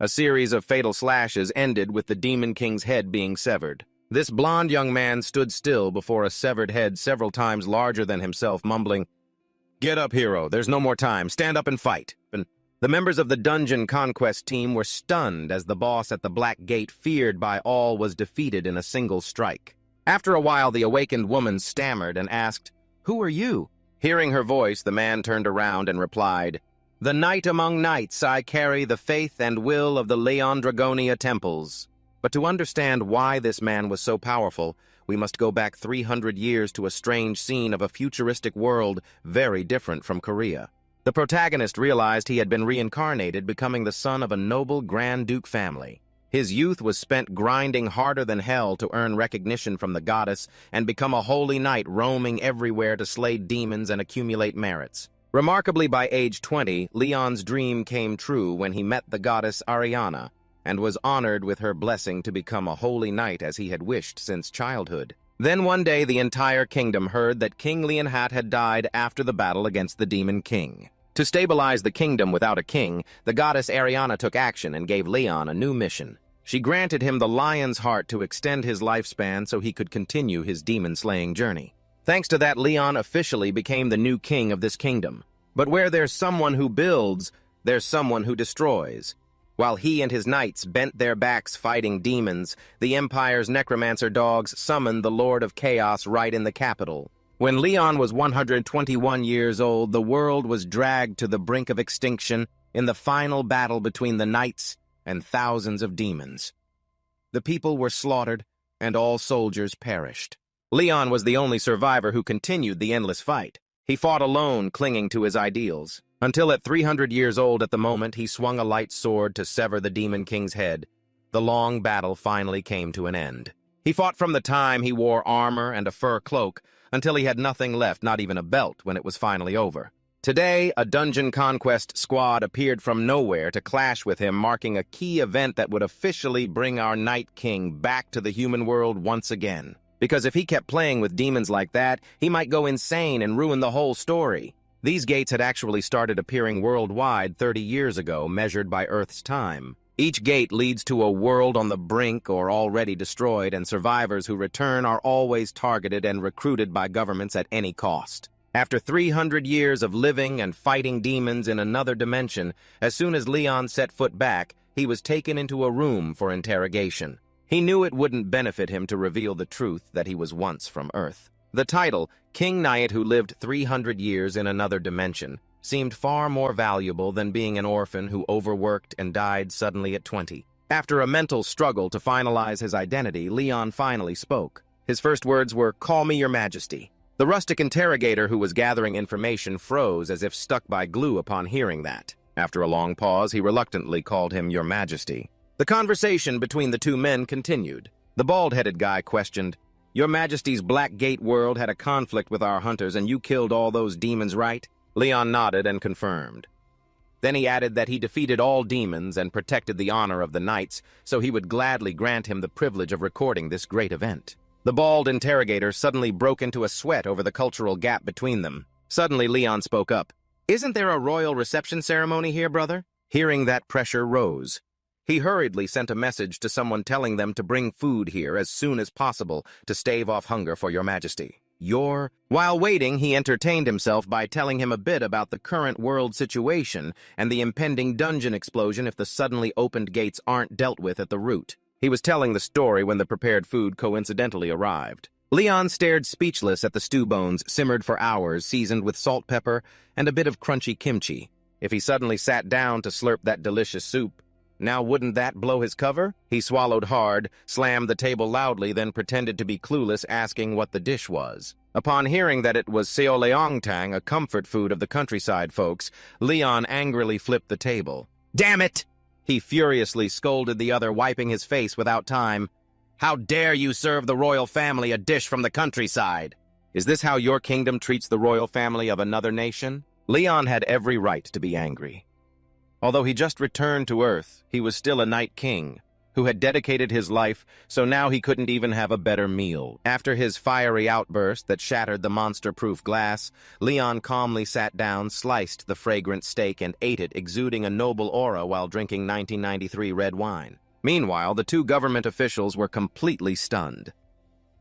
A series of fatal slashes ended with the Demon King's head being severed. This blond young man stood still before a severed head several times larger than himself, mumbling, "Get up, hero. There's no more time. Stand up and fight." The members of the dungeon conquest team were stunned as the boss at the Black Gate, feared by all, was defeated in a single strike. After a while, the awakened woman stammered and asked, "Who are you?" Hearing her voice, the man turned around and replied, "The knight among knights, I carry the faith and will of the Leon Dragonia temples." But to understand why this man was so powerful, we must go back 300 years to a strange scene of a futuristic world very different from Korea. The protagonist realized he had been reincarnated, becoming the son of a noble Grand Duke family. His youth was spent grinding harder than hell to earn recognition from the goddess and become a holy knight roaming everywhere to slay demons and accumulate merits. Remarkably, by age 20, Leon's dream came true when he met the goddess Ariana and was honored with her blessing to become a holy knight as he had wished since childhood. Then one day the entire kingdom heard that King Leonhat had died after the battle against the Demon King. To stabilize the kingdom without a king, the goddess Ariana took action and gave Leon a new mission. She granted him the lion's heart to extend his lifespan so he could continue his demon-slaying journey. Thanks to that, Leon officially became the new king of this kingdom. But where there's someone who builds, there's someone who destroys. While he and his knights bent their backs fighting demons, the Empire's necromancer dogs summoned the Lord of Chaos right in the capital. When Leon was 121 years old, the world was dragged to the brink of extinction in the final battle between the knights and thousands of demons. The people were slaughtered, and all soldiers perished. Leon was the only survivor who continued the endless fight. He fought alone, clinging to his ideals, until at 300 years old at the moment, he swung a light sword to sever the Demon King's head. The long battle finally came to an end. He fought from the time he wore armor and a fur cloak until he had nothing left, not even a belt, when it was finally over. Today, a dungeon conquest squad appeared from nowhere to clash with him, marking a key event that would officially bring our Night King back to the human world once again. Because if he kept playing with demons like that, he might go insane and ruin the whole story. These gates had actually started appearing worldwide 30 years ago, measured by Earth's time. Each gate leads to a world on the brink or already destroyed, and survivors who return are always targeted and recruited by governments at any cost. After 300 years of living and fighting demons in another dimension, as soon as Leon set foot back, he was taken into a room for interrogation. He knew it wouldn't benefit him to reveal the truth that he was once from Earth. The title, King Knight Who Lived 300 Years in Another Dimension, seemed far more valuable than being an orphan who overworked and died suddenly at 20. After a mental struggle to finalize his identity, Leon finally spoke. His first words were, "Call me your majesty." The rustic interrogator who was gathering information froze as if stuck by glue upon hearing that. After a long pause, he reluctantly called him your majesty. The conversation between the two men continued. The bald-headed guy questioned, "Your Majesty's Black Gate world had a conflict with our hunters and you killed all those demons, right?" Leon nodded and confirmed. Then he added that he defeated all demons and protected the honor of the knights, so he would gladly grant him the privilege of recording this great event. The bald interrogator suddenly broke into a sweat over the cultural gap between them. Suddenly, Leon spoke up. "Isn't there a royal reception ceremony here, brother?" Hearing that, pressure rose. He hurriedly sent a message to someone telling them to bring food here as soon as possible to stave off hunger for your majesty. While waiting, he entertained himself by telling him a bit about the current world situation and the impending dungeon explosion if the suddenly opened gates aren't dealt with at the root. He was telling the story when the prepared food coincidentally arrived. Leon stared speechless at the stew bones simmered for hours, seasoned with salt, pepper, and a bit of crunchy kimchi. If he suddenly sat down to slurp that delicious soup, now wouldn't that blow his cover? He swallowed hard, slammed the table loudly, then pretended to be clueless, asking what the dish was. Upon hearing that it was seoleongtang, a comfort food of the countryside folks, Leon angrily flipped the table. "Damn it!" He furiously scolded the other, wiping his face without time. "How dare you serve the royal family a dish from the countryside? Is this how your kingdom treats the royal family of another nation?" Leon had every right to be angry. Although he just returned to Earth, he was still a Night King, who had dedicated his life, so now he couldn't even have a better meal. After his fiery outburst that shattered the monster-proof glass, Leon calmly sat down, sliced the fragrant steak, and ate it, exuding a noble aura while drinking 1993 red wine. Meanwhile, the two government officials were completely stunned.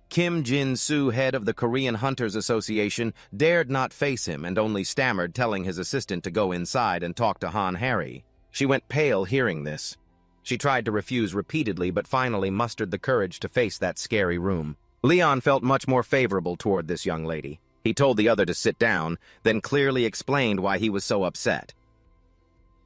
Kim Jin-soo, head of the Korean Hunters Association, dared not face him and only stammered, telling his assistant to go inside and talk to Han Harry. She went pale hearing this. She tried to refuse repeatedly, but finally mustered the courage to face that scary room. Leon felt much more favorable toward this young lady. He told the other to sit down, then clearly explained why he was so upset.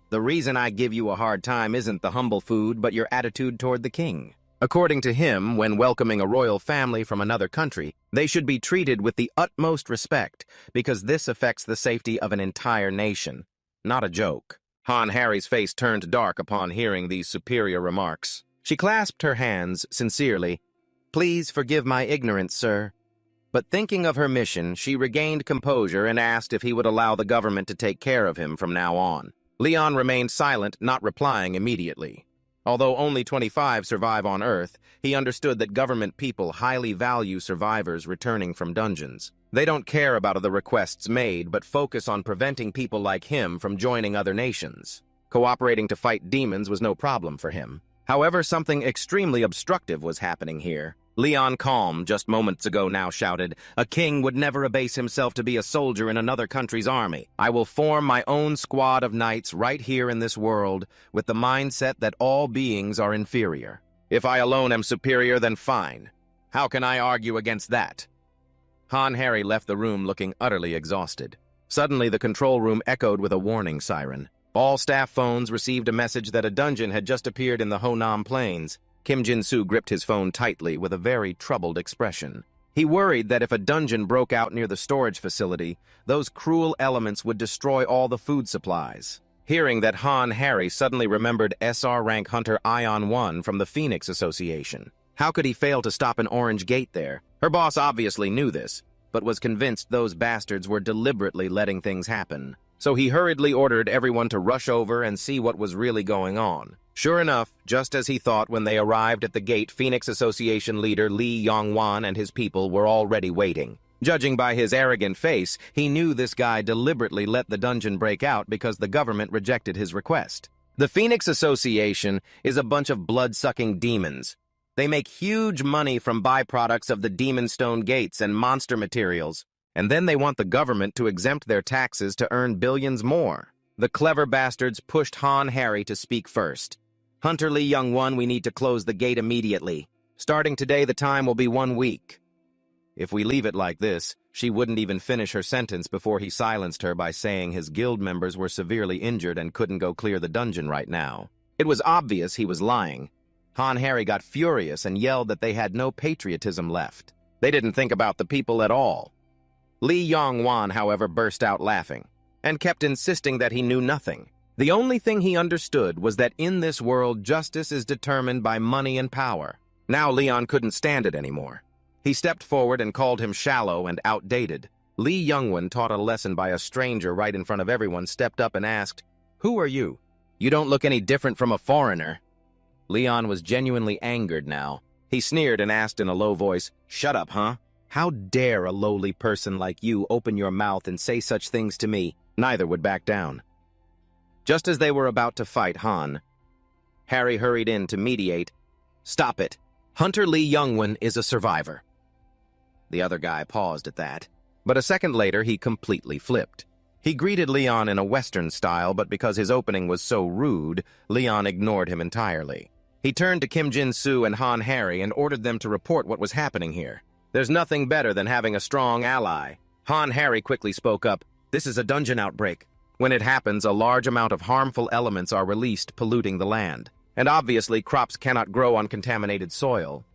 "The reason I give you a hard time isn't the humble food, but your attitude toward the king. According to him, when welcoming a royal family from another country, they should be treated with the utmost respect, because this affects the safety of an entire nation. Not a joke." Han Harry's face turned dark upon hearing these superior remarks. She clasped her hands sincerely. "Please forgive my ignorance, sir." But thinking of her mission, she regained composure and asked if he would allow the government to take care of him from now on. Leon remained silent, not replying immediately. Although only 25 survive on Earth, he understood that government people highly value survivors returning from dungeons. They don't care about the requests made, but focus on preventing people like him from joining other nations. Cooperating to fight demons was no problem for him. However, something extremely obstructive was happening here. Leon, calm just moments ago, now shouted, "A king would never abase himself to be a soldier in another country's army. I will form my own squad of knights right here in this world, with the mindset that all beings are inferior. If I alone am superior, then fine. How can I argue against that?" Han Harry left the room looking utterly exhausted. Suddenly, the control room echoed with a warning siren. All staff phones received a message that a dungeon had just appeared in the Honam Plains. Kim Jin-soo gripped his phone tightly with a very troubled expression. He worried that if a dungeon broke out near the storage facility, those cruel elements would destroy all the food supplies. Hearing that, Han Harry suddenly remembered SR rank hunter Ion 1 from the Phoenix Association. How could he fail to stop an orange gate there? Her boss obviously knew this, but was convinced those bastards were deliberately letting things happen. So he hurriedly ordered everyone to rush over and see what was really going on. Sure enough, just as he thought, when they arrived at the gate, Phoenix Association leader Lee Yong-wan and his people were already waiting. Judging by his arrogant face, he knew this guy deliberately let the dungeon break out because the government rejected his request. The Phoenix Association is a bunch of blood-sucking demons. They make huge money from byproducts of the Demon Stone gates and monster materials, and then they want the government to exempt their taxes to earn billions more. The clever bastards pushed Han Harry to speak first. "Hunter Lee Young-won, we need to close the gate immediately. Starting today, the time will be 1 week. If we leave it like this," she wouldn't even finish her sentence before he silenced her by saying his guild members were severely injured and couldn't go clear the dungeon right now. It was obvious he was lying. Han Harry got furious and yelled that they had no patriotism left. They didn't think about the people at all. Lee Yong-won, however, burst out laughing, and kept insisting that he knew nothing. The only thing he understood was that in this world, justice is determined by money and power. Now Leon couldn't stand it anymore. He stepped forward and called him shallow and outdated. Lee Young-won, taught a lesson by a stranger right in front of everyone, stepped up and asked, "Who are you? You don't look any different from a foreigner." Leon was genuinely angered now. He sneered and asked in a low voice, "Shut up, huh? How dare a lowly person like you open your mouth and say such things to me?" Neither would back down. Just as they were about to fight Han, Harry hurried in to mediate. "Stop it. Hunter Lee Young-won is a survivor." The other guy paused at that, but a second later he completely flipped. He greeted Leon in a Western style, but because his opening was so rude, Leon ignored him entirely. He turned to Kim Jin-soo and Han Harry and ordered them to report what was happening here. "There's nothing better than having a strong ally." Han Harry quickly spoke up. "This is a dungeon outbreak. When it happens, a large amount of harmful elements are released, polluting the land. And obviously, crops cannot grow on contaminated soil."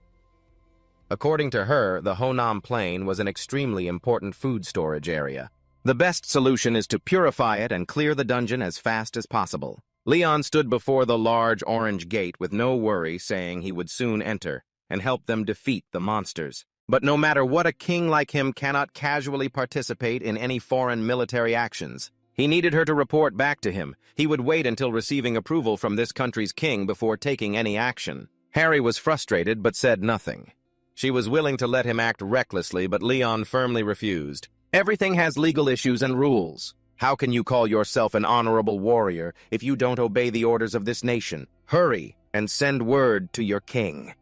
According to her, the Honam Plain was an extremely important food storage area. The best solution is to purify it and clear the dungeon as fast as possible. Leon stood before the large orange gate with no worry, saying he would soon enter and help them defeat the monsters. But no matter what, a king like him cannot casually participate in any foreign military actions. He needed her to report back to him. He would wait until receiving approval from this country's king before taking any action. Harry was frustrated but said nothing. She was willing to let him act recklessly, but Leon firmly refused. Everything has legal issues and rules. How can you call yourself an honorable warrior if you don't obey the orders of this nation? Hurry and send word to your king.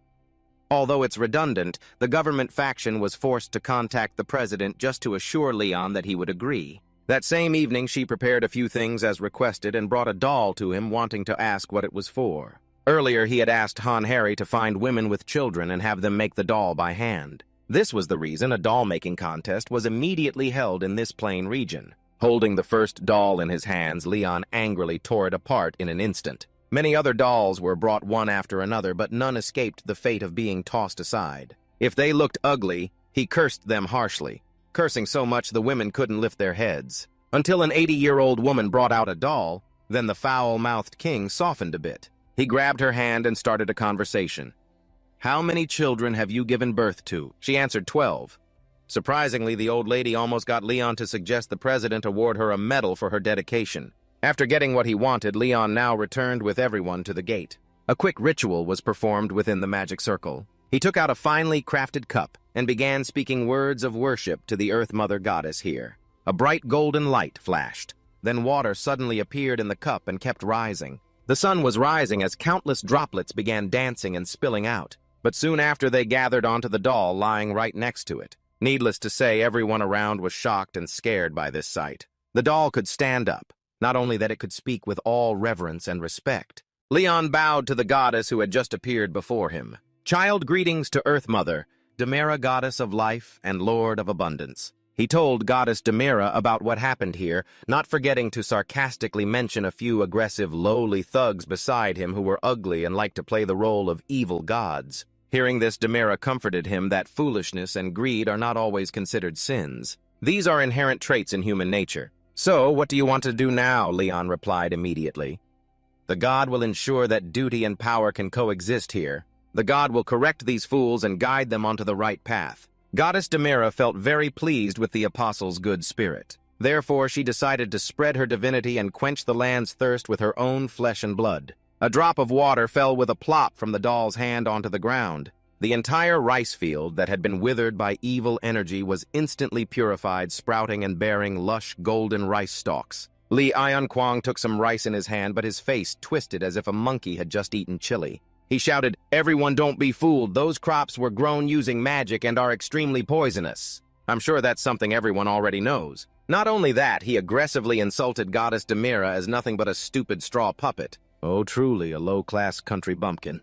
Although it's redundant, the government faction was forced to contact the president just to assure Leon that he would agree. That same evening, she prepared a few things as requested and brought a doll to him, wanting to ask what it was for. Earlier, he had asked Han Harry to find women with children and have them make the doll by hand. This was the reason a doll-making contest was immediately held in this plain region. Holding the first doll in his hands, Leon angrily tore it apart in an instant. Many other dolls were brought one after another, but none escaped the fate of being tossed aside. If they looked ugly, he cursed them harshly, cursing so much the women couldn't lift their heads. Until an 80-year-old woman brought out a doll, then the foul-mouthed king softened a bit. He grabbed her hand and started a conversation. "How many children have you given birth to?" She answered 12. Surprisingly, the old lady almost got Leon to suggest the president award her a medal for her dedication. After getting what he wanted, Leon now returned with everyone to the gate. A quick ritual was performed within the magic circle. He took out a finely crafted cup and began speaking words of worship to the Earth Mother Goddess here. A bright golden light flashed. Then water suddenly appeared in the cup and kept rising. The sun was rising as countless droplets began dancing and spilling out, but soon after they gathered onto the doll lying right next to it. Needless to say, everyone around was shocked and scared by this sight. The doll could stand up, not only that it could speak with all reverence and respect. Leon bowed to the goddess who had just appeared before him. "Child greetings to Earth Mother, Demira, goddess of life and lord of abundance." He told Goddess Demira about what happened here, not forgetting to sarcastically mention a few aggressive, lowly thugs beside him who were ugly and liked to play the role of evil gods. Hearing this, Demira comforted him that foolishness and greed are not always considered sins. These are inherent traits in human nature. "So, what do you want to do now?" Leon replied immediately. "The god will ensure that duty and power can coexist here. The god will correct these fools and guide them onto the right path." Goddess Demira felt very pleased with the apostle's good spirit. Therefore, she decided to spread her divinity and quench the land's thirst with her own flesh and blood. A drop of water fell with a plop from the doll's hand onto the ground. The entire rice field that had been withered by evil energy was instantly purified, sprouting and bearing lush golden rice stalks. Li Ianquang took some rice in his hand, but his face twisted as if a monkey had just eaten chili. He shouted, "Everyone don't be fooled. Those crops were grown using magic and are extremely poisonous." I'm sure that's something everyone already knows. Not only that, he aggressively insulted Goddess Demira as nothing but a stupid straw puppet. Oh, truly a low-class country bumpkin.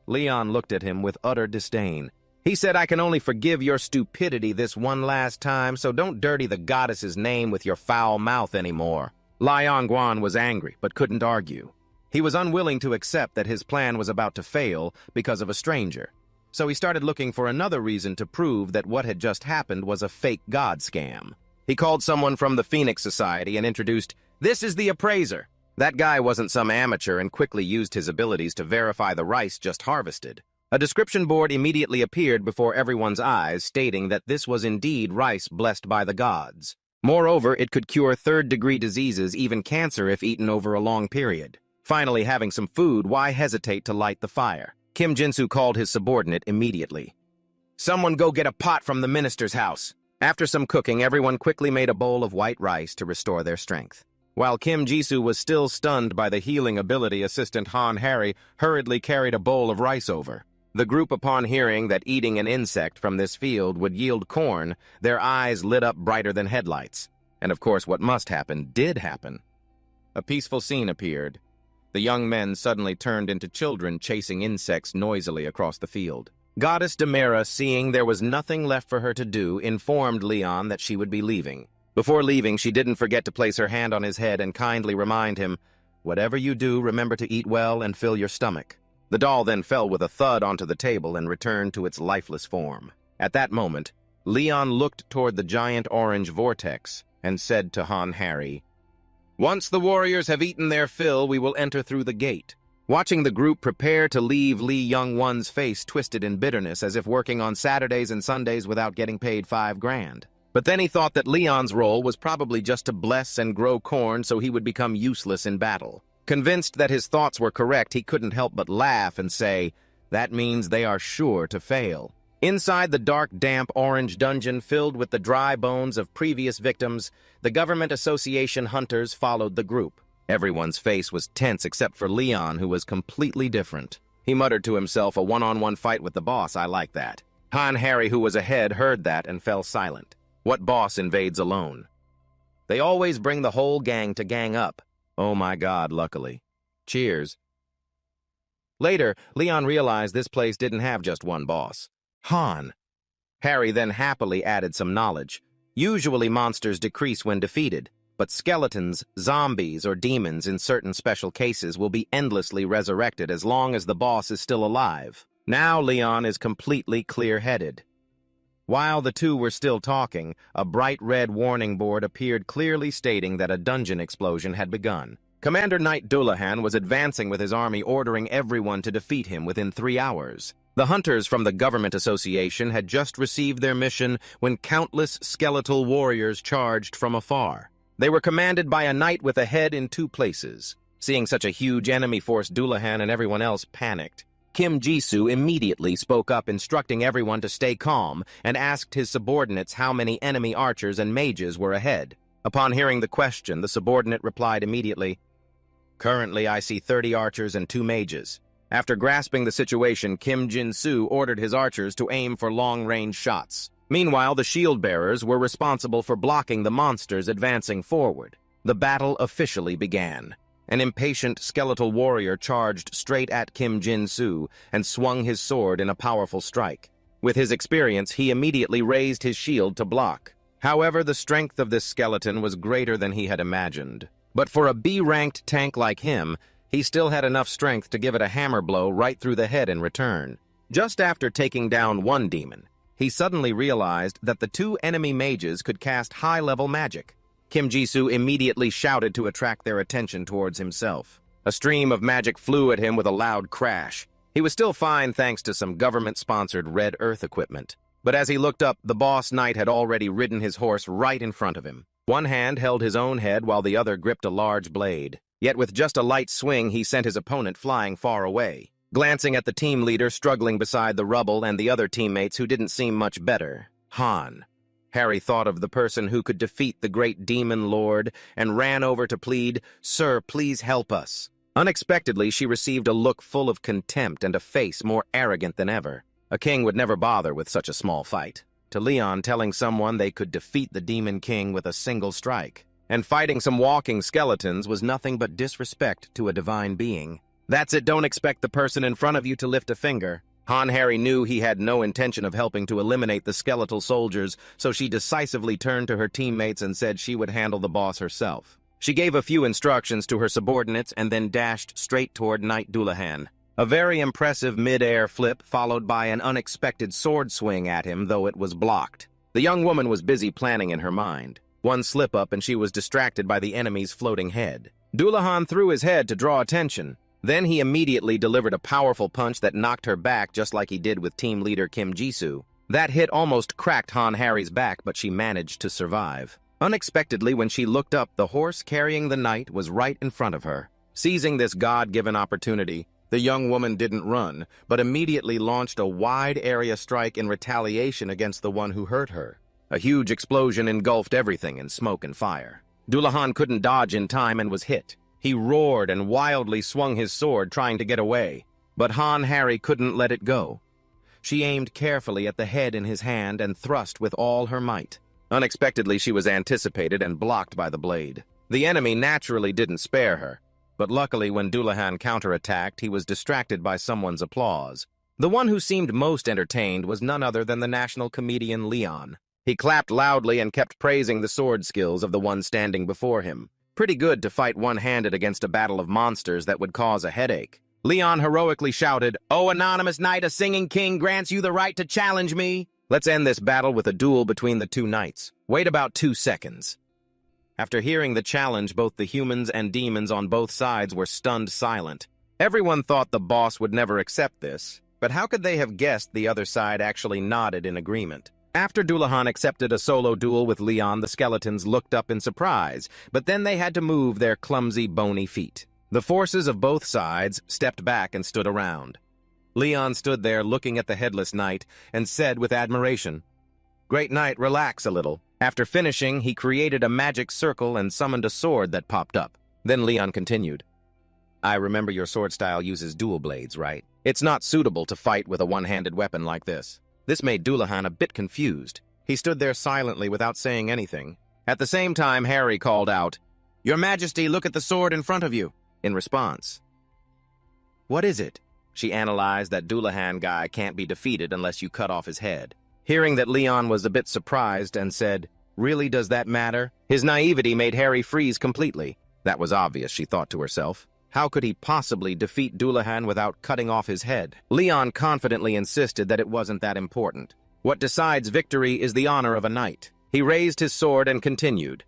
Leon looked at him with utter disdain. He said, "I can only forgive your stupidity this one last time, so don't dirty the goddess's name with your foul mouth anymore." Liangguan was angry, but couldn't argue. He was unwilling to accept that his plan was about to fail because of a stranger. So he started looking for another reason to prove that what had just happened was a fake god scam. He called someone from the Phoenix Society and introduced, "This is the appraiser." That guy wasn't some amateur and quickly used his abilities to verify the rice just harvested. A description board immediately appeared before everyone's eyes, stating that this was indeed rice blessed by the gods. Moreover, it could cure third-degree diseases, even cancer, if eaten over a long period. Finally, having some food, why hesitate to light the fire? Kim Jinsu called his subordinate immediately. "Someone go get a pot from the minister's house." After some cooking, everyone quickly made a bowl of white rice to restore their strength. While Kim Jisoo was still stunned by the healing ability, assistant Han Harry hurriedly carried a bowl of rice over. The group, upon hearing that eating an insect from this field would yield corn, their eyes lit up brighter than headlights. And of course, what must happen did happen. A peaceful scene appeared. The young men suddenly turned into children chasing insects noisily across the field. Goddess Demira, seeing there was nothing left for her to do, informed Leon that she would be leaving. Before leaving, she didn't forget to place her hand on his head and kindly remind him, "Whatever you do, remember to eat well and fill your stomach." The doll then fell with a thud onto the table and returned to its lifeless form. At that moment, Leon looked toward the giant orange vortex and said to Han Harry, "Once the warriors have eaten their fill, we will enter through the gate." Watching the group prepare to leave, Lee Young-won's face twisted in bitterness, as if working on Saturdays and Sundays without getting paid $5,000. But then he thought that Leon's role was probably just to bless and grow corn so he would become useless in battle. Convinced that his thoughts were correct, he couldn't help but laugh and say, That means they are sure to fail. Inside the dark, damp orange dungeon filled with the dry bones of previous victims, the Government Association hunters followed the group. Everyone's face was tense except for Leon, who was completely different. He muttered to himself, "A one-on-one fight with the boss, I like that." Han Harry, who was ahead, heard that and fell silent. What boss invades alone? They always bring the whole gang to gang up. Oh my God, luckily. Cheers. Later, Leon realized this place didn't have just one boss. Han. Harry then happily added some knowledge. Usually monsters decrease when defeated, but skeletons, zombies, or demons in certain special cases will be endlessly resurrected as long as the boss is still alive. Now Leon is completely clear-headed. While the two were still talking, a bright red warning board appeared clearly stating that a dungeon explosion had begun. Commander Knight Dullahan was advancing with his army, ordering everyone to defeat him within 3 hours. The hunters from the Government Association had just received their mission when countless skeletal warriors charged from afar. They were commanded by a knight with a head in 2 places. Seeing such a huge enemy force, Dullahan and everyone else panicked. Kim Jisoo immediately spoke up, instructing everyone to stay calm, and asked his subordinates how many enemy archers and mages were ahead. Upon hearing the question, the subordinate replied immediately, "Currently, I see 30 archers and 2 mages." After grasping the situation, Kim Jin-soo ordered his archers to aim for long-range shots. Meanwhile, the shield-bearers were responsible for blocking the monsters advancing forward. The battle officially began. An impatient skeletal warrior charged straight at Kim Jin-soo and swung his sword in a powerful strike. With his experience, he immediately raised his shield to block. However, the strength of this skeleton was greater than he had imagined. But for a B-ranked tank like him, he still had enough strength to give it a hammer blow right through the head in return. Just after taking down one demon, he suddenly realized that the 2 enemy mages could cast high-level magic. Kim Jisoo immediately shouted to attract their attention towards himself. A stream of magic flew at him with a loud crash. He was still fine thanks to some government-sponsored Red Earth equipment. But as he looked up, the boss knight had already ridden his horse right in front of him. One hand held his own head while the other gripped a large blade. Yet with just a light swing, he sent his opponent flying far away. Glancing at the team leader struggling beside the rubble and the other teammates who didn't seem much better, Han. Harry thought of the person who could defeat the great demon lord and ran over to plead, "Sir, please help us." Unexpectedly, she received a look full of contempt and a face more arrogant than ever. A king would never bother with such a small fight. To Leon, telling someone they could defeat the Demon King with a single strike. And fighting some walking skeletons was nothing but disrespect to a divine being. That's it, don't expect the person in front of you to lift a finger. Han Harry knew he had no intention of helping to eliminate the skeletal soldiers, so she decisively turned to her teammates and said she would handle the boss herself. She gave a few instructions to her subordinates and then dashed straight toward Knight Dullahan. A very impressive mid-air flip followed by an unexpected sword swing at him, though it was blocked. The young woman was busy planning in her mind. One slip-up and she was distracted by the enemy's floating head. Dullahan threw his head to draw attention. Then he immediately delivered a powerful punch that knocked her back just like he did with team leader Kim Jisoo. That hit almost cracked Han Harry's back, but she managed to survive. Unexpectedly, when she looked up, the horse carrying the knight was right in front of her. Seizing this God-given opportunity, the young woman didn't run, but immediately launched a wide-area strike in retaliation against the one who hurt her. A huge explosion engulfed everything in smoke and fire. Dullahan couldn't dodge in time and was hit. He roared and wildly swung his sword, trying to get away. But Han Harry couldn't let it go. She aimed carefully at the head in his hand and thrust with all her might. Unexpectedly, she was anticipated and blocked by the blade. The enemy naturally didn't spare her, but luckily when Dullahan counterattacked, he was distracted by someone's applause. The one who seemed most entertained was none other than the national comedian Leon. He clapped loudly and kept praising the sword skills of the one standing before him. Pretty good to fight one-handed against a battle of monsters that would cause a headache. Leon heroically shouted, "Oh, anonymous knight, a singing king grants you the right to challenge me." Let's end this battle with a duel between the 2 knights. Wait about 2 seconds. After hearing the challenge, both the humans and demons on both sides were stunned silent. Everyone thought the boss would never accept this, but how could they have guessed the other side actually nodded in agreement? After Dullahan accepted a solo duel with Leon, the skeletons looked up in surprise, but then they had to move their clumsy, bony feet. The forces of both sides stepped back and stood around. Leon stood there looking at the headless knight and said with admiration, "Great knight, relax a little." After finishing, he created a magic circle and summoned a sword that popped up. Then Leon continued, "I remember your sword style uses dual blades, right? It's not suitable to fight with a one-handed weapon like this." This made Dullahan a bit confused. He stood there silently without saying anything. At the same time, Harry called out, "Your Majesty, look at the sword in front of you." In response, "What is it?" She analyzed that Dullahan guy can't be defeated unless you cut off his head. Hearing that, Leon was a bit surprised and said, "Really, does that matter?" His naivety made Harry freeze completely. That was obvious, she thought to herself. How could he possibly defeat Dullahan without cutting off his head? Leon confidently insisted that it wasn't that important. What decides victory is the honor of a knight. He raised his sword and continued,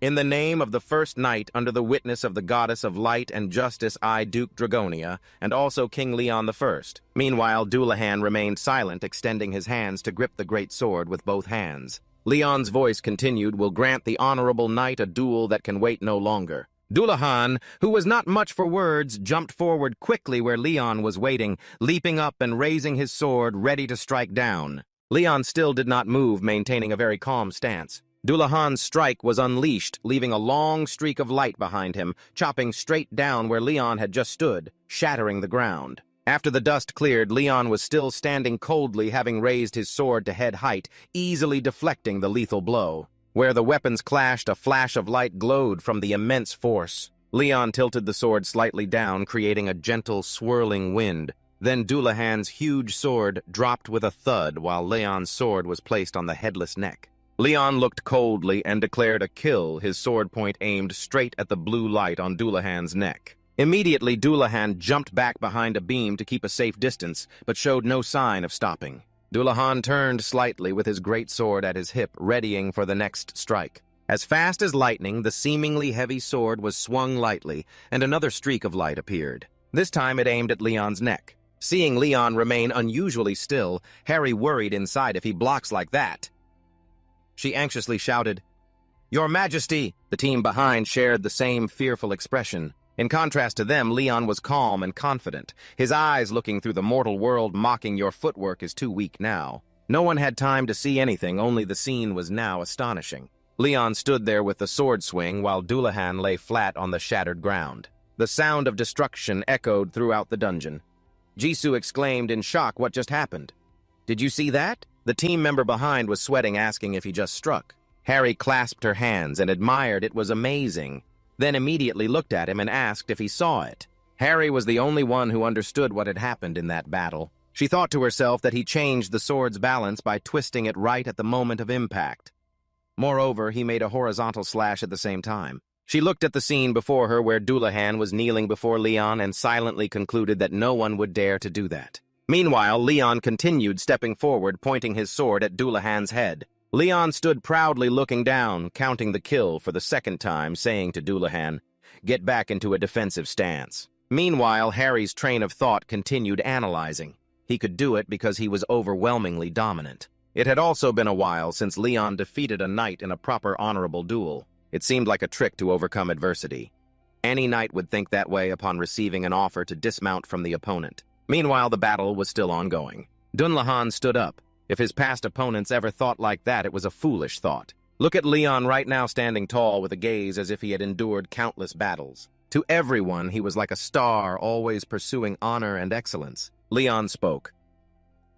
"In the name of the first knight under the witness of the goddess of light and justice, I, Duke Dragonia, and also King Leon I." Meanwhile, Dullahan remained silent, extending his hands to grip the great sword with both hands. Leon's voice continued, "Will grant the honorable knight a duel that can wait no longer." Dullahan, who was not much for words, jumped forward quickly where Leon was waiting, leaping up and raising his sword, ready to strike down. Leon still did not move, maintaining a very calm stance. Dullahan's strike was unleashed, leaving a long streak of light behind him, chopping straight down where Leon had just stood, shattering the ground. After the dust cleared, Leon was still standing coldly, having raised his sword to head height, easily deflecting the lethal blow. Where the weapons clashed, a flash of light glowed from the immense force. Leon tilted the sword slightly down, creating a gentle, swirling wind. Then Dullahan's huge sword dropped with a thud while Leon's sword was placed on the headless neck. Leon looked coldly and declared a kill, his sword point aimed straight at the blue light on Dullahan's neck. Immediately, Dullahan jumped back behind a beam to keep a safe distance, but showed no sign of stopping. Dullahan turned slightly with his great sword at his hip, readying for the next strike. As fast as lightning, the seemingly heavy sword was swung lightly, and another streak of light appeared. This time it aimed at Leon's neck. Seeing Leon remain unusually still, Harry worried inside. If he blocks like that. She anxiously shouted, "Your Majesty!" The team behind shared the same fearful expression. In contrast to them, Leon was calm and confident, his eyes looking through the mortal world, mocking, "Your footwork is too weak now." No one had time to see anything, only the scene was now astonishing. Leon stood there with the sword swing while Dullahan lay flat on the shattered ground. The sound of destruction echoed throughout the dungeon. Jisoo exclaimed in shock, "What just happened?" "Did you see that?" The team member behind was sweating, asking if he just struck. Harry clasped her hands and admired it was amazing, then immediately looked at him and asked if he saw it. Harry was the only one who understood what had happened in that battle. She thought to herself that he changed the sword's balance by twisting it right at the moment of impact. Moreover, he made a horizontal slash at the same time. She looked at the scene before her where Dullahan was kneeling before Leon and silently concluded that no one would dare to do that. Meanwhile, Leon continued stepping forward, pointing his sword at Dullahan's head. Leon stood proudly looking down, counting the kill for the second time, saying to Dullahan, "Get back into a defensive stance." Meanwhile, Harry's train of thought continued analyzing. He could do it because he was overwhelmingly dominant. It had also been a while since Leon defeated a knight in a proper honorable duel. It seemed like a trick to overcome adversity. Any knight would think that way upon receiving an offer to dismount from the opponent. Meanwhile, the battle was still ongoing. Dullahan stood up. If his past opponents ever thought like that, it was a foolish thought. Look at Leon right now standing tall with a gaze as if he had endured countless battles. To everyone, he was like a star, always pursuing honor and excellence. Leon spoke.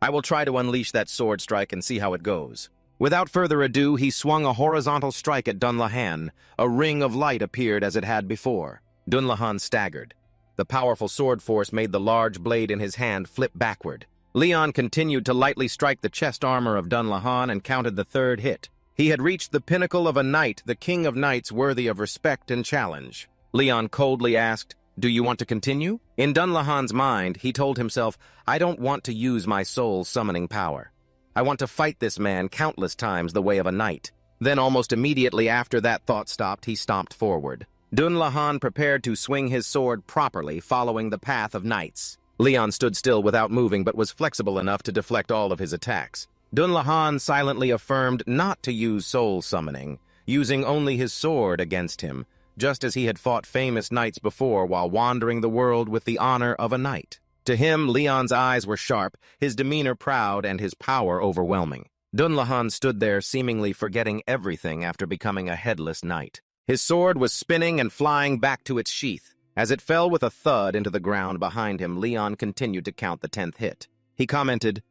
"I will try to unleash that sword strike and see how it goes." Without further ado, he swung a horizontal strike at Dullahan. A ring of light appeared as it had before. Dullahan staggered. The powerful sword force made the large blade in his hand flip backward. Leon continued to lightly strike the chest armor of Dullahan and counted the third hit. He had reached the pinnacle of a knight, the king of knights worthy of respect and challenge. Leon coldly asked, "Do you want to continue?" In Dullahan's mind, he told himself, "I don't want to use my soul summoning power. I want to fight this man countless times the way of a knight." Then almost immediately after that thought stopped, he stomped forward. Dullahan prepared to swing his sword properly, following the path of knights. Leon stood still without moving, but was flexible enough to deflect all of his attacks. Dullahan silently affirmed not to use soul summoning, using only his sword against him, just as he had fought famous knights before while wandering the world with the honor of a knight. To him, Leon's eyes were sharp, his demeanor proud, and his power overwhelming. Dunlahan stood there seemingly forgetting everything after becoming a headless knight. His sword was spinning and flying back to its sheath. As it fell with a thud into the ground behind him, Leon continued to count the 10th hit. He commented,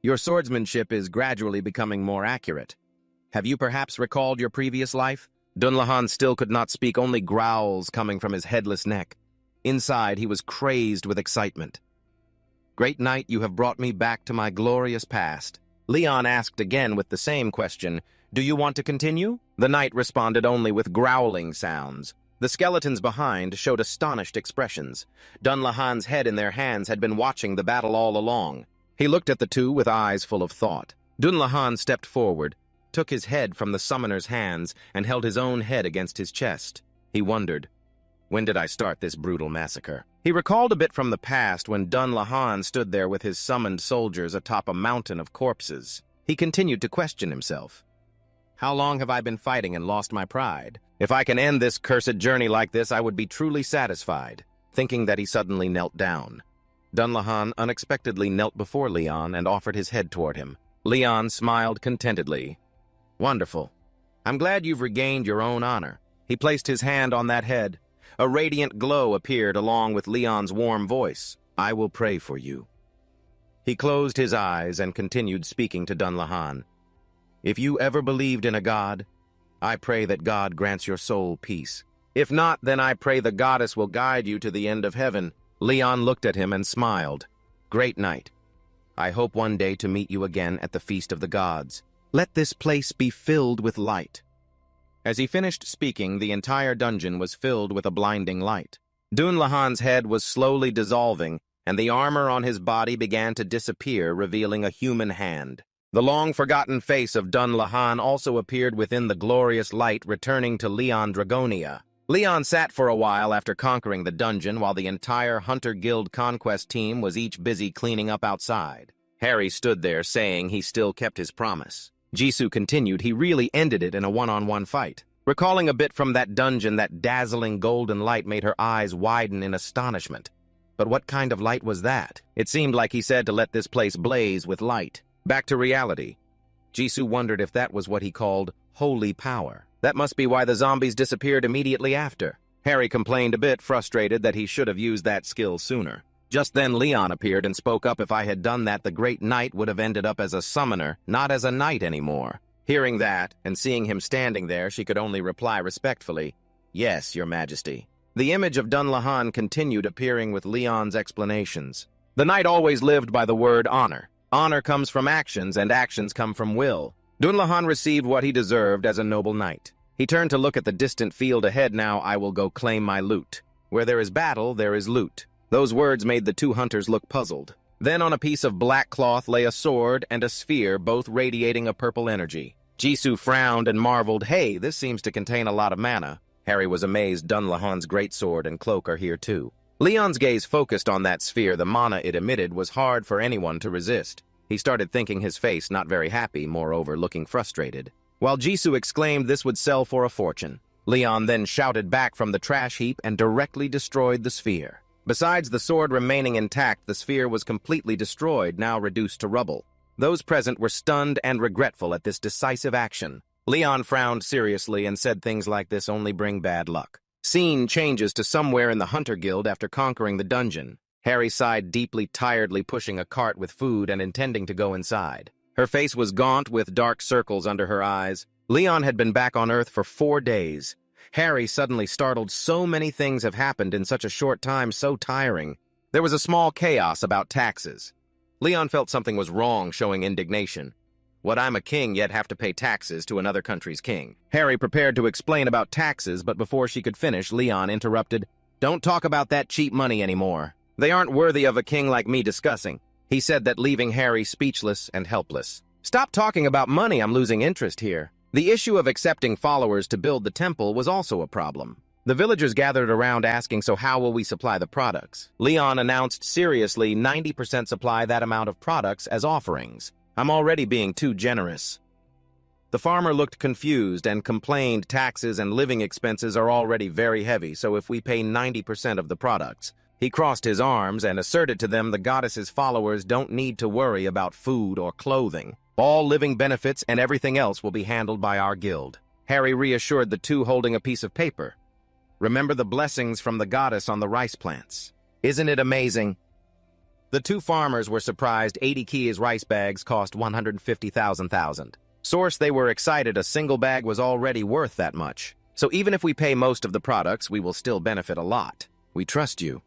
"Your swordsmanship is gradually becoming more accurate. Have you perhaps recalled your previous life?" Dunlahan still could not speak, only growls coming from his headless neck. Inside, he was crazed with excitement. "Great knight, you have brought me back to my glorious past." Leon asked again with the same question, "Do you want to continue?" The knight responded only with growling sounds. The skeletons behind showed astonished expressions. Dunlahan's head in their hands had been watching the battle all along. He looked at the two with eyes full of thought. Dunlahan stepped forward, took his head from the summoner's hands, and held his own head against his chest. He wondered, when did I start this brutal massacre? He recalled a bit from the past when Dunlahan stood there with his summoned soldiers atop a mountain of corpses. He continued to question himself. How long have I been fighting and lost my pride? If I can end this cursed journey like this, I would be truly satisfied. Thinking that, he suddenly knelt down. Dunlahan unexpectedly knelt before Leon and offered his head toward him. Leon smiled contentedly. Wonderful. I'm glad you've regained your own honor. He placed his hand on that head. A radiant glow appeared along with Leon's warm voice. I will pray for you. He closed his eyes and continued speaking to Dunlahan. If you ever believed in a god, I pray that God grants your soul peace. If not, then I pray the goddess will guide you to the end of heaven. Leon looked at him and smiled. Great knight, I hope one day to meet you again at the Feast of the Gods. Let this place be filled with light. As he finished speaking, the entire dungeon was filled with a blinding light. Dunlahan's head was slowly dissolving, and the armor on his body began to disappear, revealing a human hand. The long-forgotten face of Dunlahan also appeared within the glorious light, returning to Leon Dragonia. Leon sat for a while after conquering the dungeon, while the entire Hunter Guild conquest team was each busy cleaning up outside. Harry stood there, saying he still kept his promise. Jisoo continued, he really ended it in a one-on-one fight. Recalling a bit from that dungeon, that dazzling golden light made her eyes widen in astonishment. But what kind of light was that? It seemed like he said to let this place blaze with light. Back to reality. Jisoo wondered if that was what he called holy power. That must be why the zombies disappeared immediately after. Harry complained a bit, frustrated that he should have used that skill sooner. Just then Leon appeared and spoke up. If I had done that, the great knight would have ended up as a summoner, not as a knight anymore. Hearing that, and seeing him standing there, she could only reply respectfully, Yes, your majesty. The image of Dunlahan continued appearing with Leon's explanations. The knight always lived by the word honor. Honor comes from actions, and actions come from will. Dunlahan received what he deserved as a noble knight. He turned to look at the distant field ahead. Now I will go claim my loot. Where there is battle, there is loot. Those words made the two hunters look puzzled. Then on a piece of black cloth lay a sword and a sphere, both radiating a purple energy. Jisoo frowned and marveled, Hey, this seems to contain a lot of mana. Harry was amazed. Dunlahan's greatsword and cloak are here too. Leon's gaze focused on that sphere. The mana it emitted was hard for anyone to resist. He started thinking, his face not very happy, moreover looking frustrated. While Jisoo exclaimed this would sell for a fortune. Leon then shouted back from the trash heap and directly destroyed the sphere. Besides the sword remaining intact, the sphere was completely destroyed, now reduced to rubble. Those present were stunned and regretful at this decisive action. Leon frowned seriously and said things like this only bring bad luck. Scene changes to somewhere in the Hunter Guild after conquering the dungeon. Harry sighed deeply, tiredly pushing a cart with food and intending to go inside. Her face was gaunt with dark circles under her eyes. Leon had been back on Earth for 4 days. Harry, suddenly startled. So many things have happened in such a short time, so tiring. There was a small chaos about taxes. Leon felt something was wrong, showing indignation. What, I'm a king, yet have to pay taxes to another country's king? Harry prepared to explain about taxes, but before she could finish, Leon interrupted. Don't talk about that cheap money anymore. They aren't worthy of a king like me discussing. He said that, leaving Harry speechless and helpless. Stop talking about money, I'm losing interest here. The issue of accepting followers to build the temple was also a problem. The villagers gathered around asking, so how will we supply the products? Leon announced seriously, 90% supply that amount of products as offerings. I'm already being too generous. The farmer looked confused and complained taxes and living expenses are already very heavy, so if we pay 90% of the products. He crossed his arms and asserted to them the goddess's followers don't need to worry about food or clothing. All living benefits and everything else will be handled by our guild. Harry reassured the two holding a piece of paper. Remember the blessings from the goddess on the rice plants. Isn't it amazing? The two farmers were surprised 80 Kia's rice bags cost 150,000. Source, they were excited a single bag was already worth that much. So even if we pay most of the products, we will still benefit a lot. We trust you.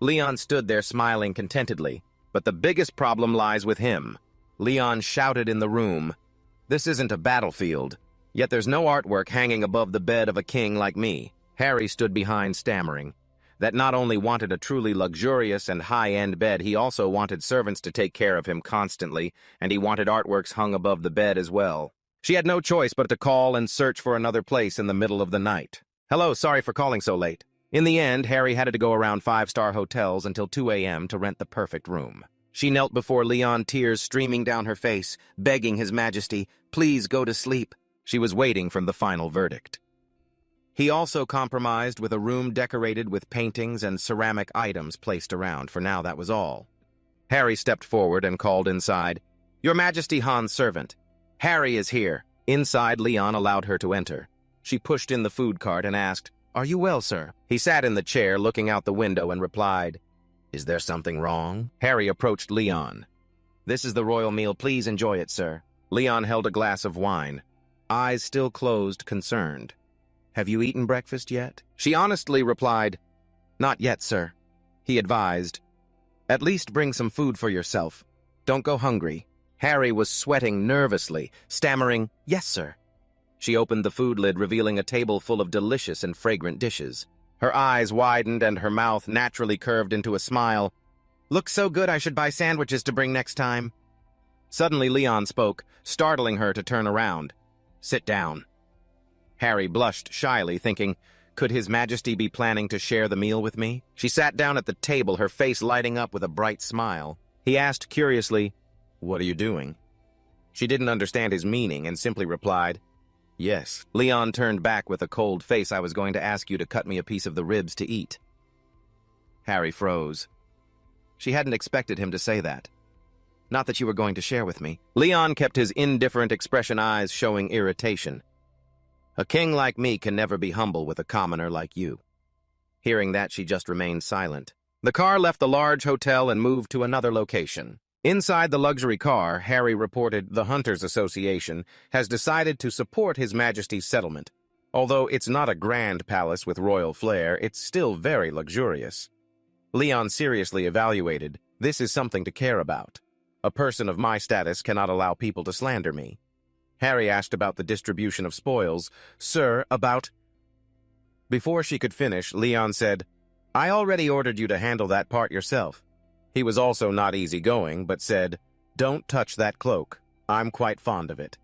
Leon stood there smiling contentedly, but the biggest problem lies with him. Leon shouted in the room, "This isn't a battlefield, yet there's no artwork hanging above the bed of a king like me." Harry stood behind, stammering that not only wanted a truly luxurious and high-end bed, he also wanted servants to take care of him constantly, and he wanted artworks hung above the bed as well. She had no choice but to call and search for another place in the middle of the night. "Hello, sorry for calling so late." In the end, Harry had to go around 5-star hotels until 2 a.m. to rent the perfect room. She knelt before Leon, tears streaming down her face, begging His Majesty, "Please go to sleep." She was waiting for the final verdict. He also compromised with a room decorated with paintings and ceramic items placed around. For now, that was all. Harry stepped forward and called inside, "Your Majesty, Han's servant. Harry is here." Inside, Leon allowed her to enter. She pushed in the food cart and asked, "Are you well, sir?" He sat in the chair, looking out the window, and replied, "Is there something wrong?" Harry approached Leon. "This is the royal meal. Please enjoy it, sir." Leon held a glass of wine, eyes still closed, concerned. "Have you eaten breakfast yet?" She honestly replied, "Not yet, sir." He advised, "At least bring some food for yourself. Don't go hungry." Harry was sweating nervously, stammering, "Yes, sir." She opened the food lid, revealing a table full of delicious and fragrant dishes. Her eyes widened and her mouth naturally curved into a smile. "Looks so good I should buy sandwiches to bring next time." Suddenly Leon spoke, startling her to turn around. "Sit down." Harry blushed shyly, thinking, could His Majesty be planning to share the meal with me? She sat down at the table, her face lighting up with a bright smile. He asked curiously, "What are you doing?" She didn't understand his meaning and simply replied, "Yes." Leon turned back with a cold face. "I was going to ask you to cut me a piece of the ribs to eat." Harry froze. She hadn't expected him to say that. "Not that you were going to share with me." Leon kept his indifferent expression, eyes showing irritation. "A king like me can never be humble with a commoner like you." Hearing that, she just remained silent. The car left the large hotel and moved to another location. Inside the luxury car, Harry reported the Hunters Association has decided to support His Majesty's settlement. Although it's not a grand palace with royal flair, it's still very luxurious. Leon seriously evaluated, "This is something to care about. A person of my status cannot allow people to slander me." Harry asked about the distribution of spoils. "Sir, about—" Before she could finish, Leon said, "I already ordered you to handle that part yourself." He was also not easygoing, but said, "Don't touch that cloak. I'm quite fond of it."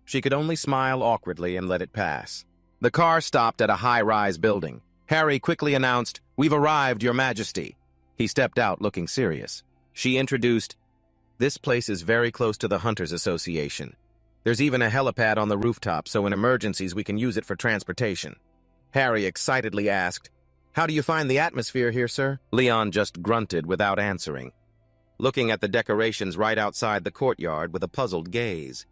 She could only smile awkwardly and let it pass. The car stopped at a high-rise building. Harry quickly announced, "We've arrived, Your Majesty." He stepped out, looking serious. She introduced, "This place is very close to the Hunters Association. There's even a helipad on the rooftop, so in emergencies we can use it for transportation." Harry excitedly asked, "How do you find the atmosphere here, sir?" Leon just grunted without answering, looking at the decorations right outside the courtyard with a puzzled gaze.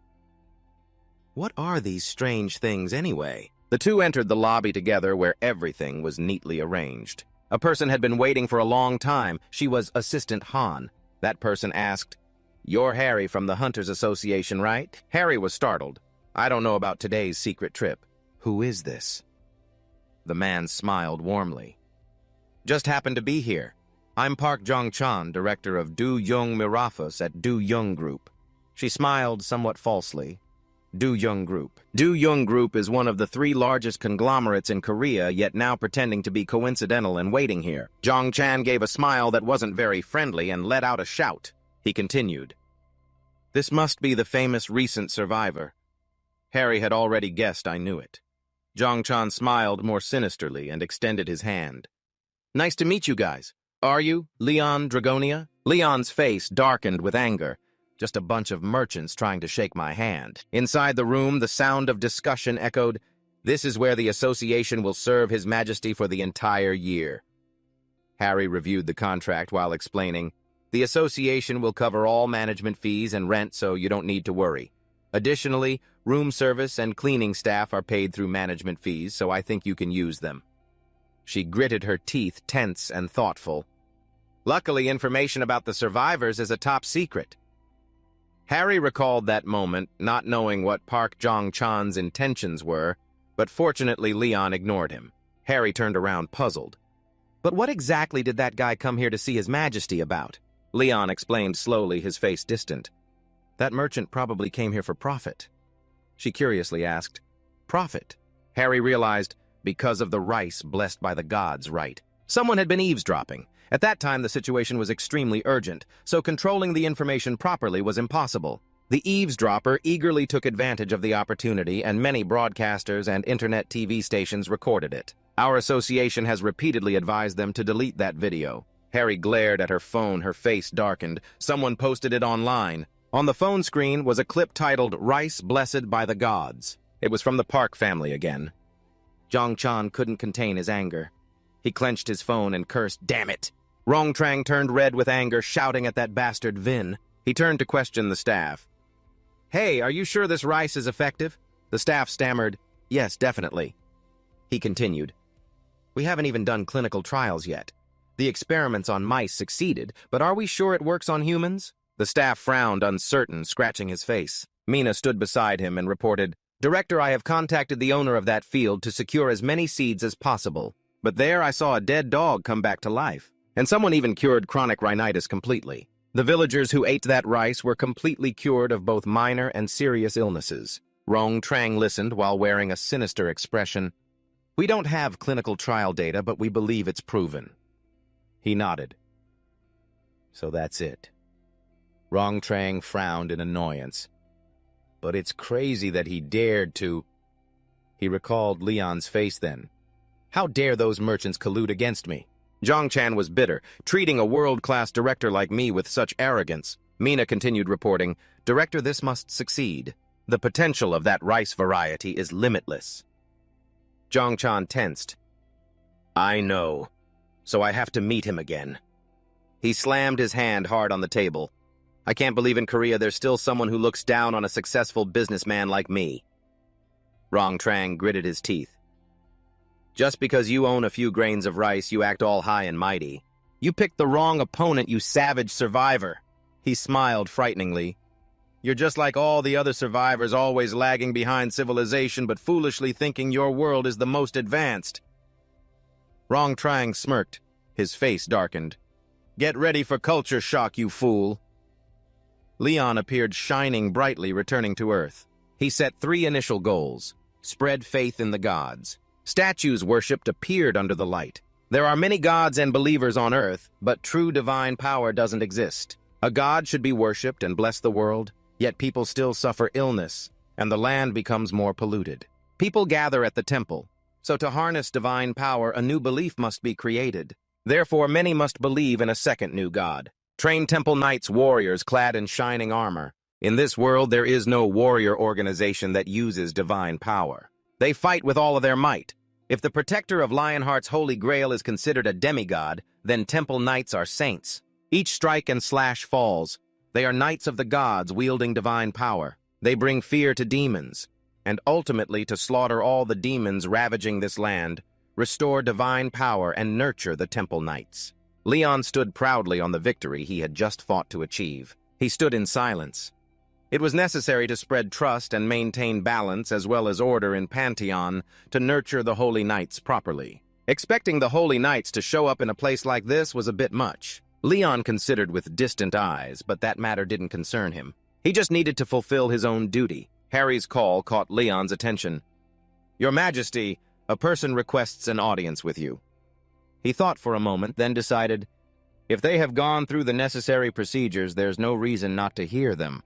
What are these strange things anyway? The two entered the lobby together, where everything was neatly arranged. A person had been waiting for a long time. She was Assistant Han. That person asked, "You're Harry from the Hunters Association, right?" Harry was startled. "I don't know about today's secret trip." "Who is this?" The man smiled warmly. "Just happened to be here. I'm Park Jong-chan, director of Do Young Mirafus at Do Young Group." She smiled somewhat falsely. Do Young Group. Do Young Group is one of the 3 largest conglomerates in Korea, yet now pretending to be coincidental and waiting here. Jong-chan gave a smile that wasn't very friendly and let out a shout. He continued, "This must be the famous recent survivor." Harry had already guessed I knew it. Jong-chan smiled more sinisterly and extended his hand. "Nice to meet you guys. Are you Leon Dragonia?" Leon's face darkened with anger. "Just a bunch of merchants trying to shake my hand." Inside the room, the sound of discussion echoed, "This is where the association will serve His Majesty for the entire year." Harry reviewed the contract while explaining, "The association will cover all management fees and rent, so you don't need to worry. Additionally, room service and cleaning staff are paid through management fees, so I think you can use them." She gritted her teeth, tense and thoughtful. Luckily, information about the survivors is a top secret. Harry recalled that moment, not knowing what Park Jong-chan's intentions were, but fortunately Leon ignored him. Harry turned around puzzled. "But what exactly did that guy come here to see His Majesty about?" Leon explained slowly, his face distant. "That merchant probably came here for profit." She curiously asked, "Profit?" Harry realized, because of the rice blessed by the gods, right? Someone had been eavesdropping. At that time, the situation was extremely urgent, so controlling the information properly was impossible. The eavesdropper eagerly took advantage of the opportunity, and many broadcasters and internet TV stations recorded it. Our association has repeatedly advised them to delete that video. Harry glared at her phone, her face darkened. Someone posted it online. On the phone screen was a clip titled "Rice Blessed by the Gods." It was from the Park family again. Jong-chan couldn't contain his anger. He clenched his phone and cursed, "Damn it!" Rong-trang turned red with anger, shouting at that bastard Vin. He turned to question the staff. "Hey, are you sure this rice is effective?" The staff stammered, "Yes, definitely." He continued, "We haven't even done clinical trials yet. The experiments on mice succeeded, but are we sure it works on humans?" The staff frowned, uncertain, scratching his face. Mina stood beside him and reported, "Director, I have contacted the owner of that field to secure as many seeds as possible. But there I saw a dead dog come back to life. And someone even cured chronic rhinitis completely. The villagers who ate that rice were completely cured of both minor and serious illnesses." Rong-trang listened while wearing a sinister expression. "We don't have clinical trial data, but we believe it's proven." He nodded. "So that's it." Rong-trang frowned in annoyance. "But it's crazy that he dared to—" He recalled Leon's face then. "How dare those merchants collude against me?" Jong-chan was bitter, treating a world-class director like me with such arrogance. Mina continued reporting, "Director, this must succeed. The potential of that rice variety is limitless." Jong-chan tensed. "I know. So I have to meet him again." He slammed his hand hard on the table. "I can't believe in Korea there's still someone who looks down on a successful businessman like me." Rong-trang gritted his teeth. "Just because you own a few grains of rice, you act all high and mighty. You picked the wrong opponent, you savage survivor." He smiled frighteningly. "You're just like all the other survivors, always lagging behind civilization, but foolishly thinking your world is the most advanced." Rong-trang smirked. His face darkened. "Get ready for culture shock, you fool." Leon appeared shining brightly, returning to Earth. He set 3 initial goals. Spread faith in the gods. Statues worshipped appeared under the light. There are many gods and believers on Earth, but true divine power doesn't exist. A god should be worshipped and bless the world, yet people still suffer illness, and the land becomes more polluted. People gather at the temple, so to harness divine power, a new belief must be created. Therefore, many must believe in a second new god. Train temple knights, warriors clad in shining armor. In this world, there is no warrior organization that uses divine power. They fight with all of their might. If the protector of Lionheart's holy grail is considered a demigod, then temple knights are saints. Each strike and slash falls. They are knights of the gods wielding divine power. They bring fear to demons, and ultimately to slaughter all the demons ravaging this land, restore divine power, and nurture the temple knights. Leon stood proudly on the victory he had just fought to achieve. He stood in silence. It was necessary to spread trust and maintain balance as well as order in Pantheon to nurture the Holy Knights properly. Expecting the Holy Knights to show up in a place like this was a bit much. Leon considered with distant eyes, but that matter didn't concern him. He just needed to fulfill his own duty. Harry's call caught Leon's attention. "Your Majesty, a person requests an audience with you." He thought for a moment, then decided, if they have gone through the necessary procedures, there's no reason not to hear them.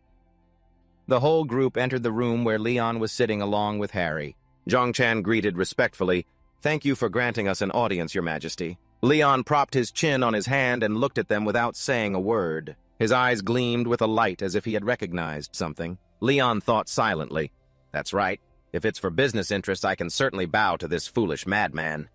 The whole group entered the room where Leon was sitting along with Harry. Jong-chan greeted respectfully, "Thank you for granting us an audience, Your Majesty." Leon propped his chin on his hand and looked at them without saying a word. His eyes gleamed with a light as if he had recognized something. Leon thought silently, "That's right. If it's for business interests, I can certainly bow to this foolish madman."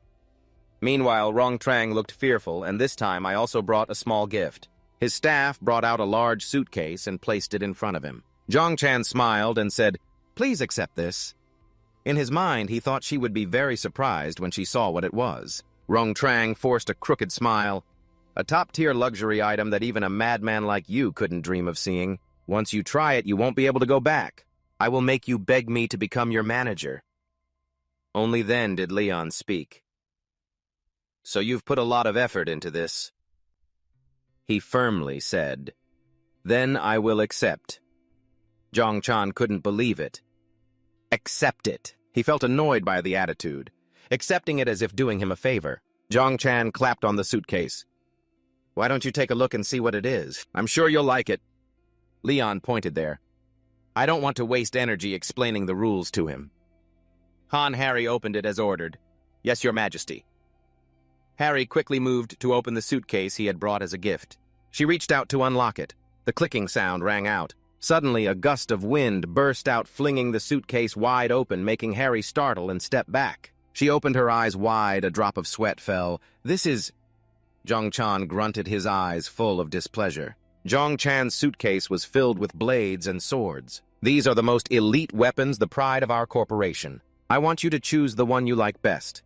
Meanwhile, Rong Trang looked fearful, and this time I also brought a small gift. His staff brought out a large suitcase and placed it in front of him. Zhang Chan smiled and said, "Please accept this." In his mind, he thought she would be very surprised when she saw what it was. Rong Trang forced a crooked smile. "A top-tier luxury item that even a madman like you couldn't dream of seeing. Once you try it, you won't be able to go back. I will make you beg me to become your manager." Only then did Leon speak. "So you've put a lot of effort into this," he firmly said. "Then I will accept." Zhang Chan couldn't believe it. Accept it. He felt annoyed by the attitude, accepting it as if doing him a favor. Zhang Chan clapped on the suitcase. "Why don't you take a look and see what it is? I'm sure you'll like it." Leon pointed there. "I don't want to waste energy explaining the rules to him." Han Harry opened it as ordered. "Yes, Your Majesty." Harry quickly moved to open the suitcase he had brought as a gift. She reached out to unlock it. The clicking sound rang out. Suddenly, a gust of wind burst out, flinging the suitcase wide open, making Harry startle and step back. She opened her eyes wide, a drop of sweat fell. "This is—" Zhang Chan grunted, his eyes full of displeasure. Zhang Chan's suitcase was filled with blades and swords. "These are the most elite weapons, the pride of our corporation. I want you to choose the one you like best."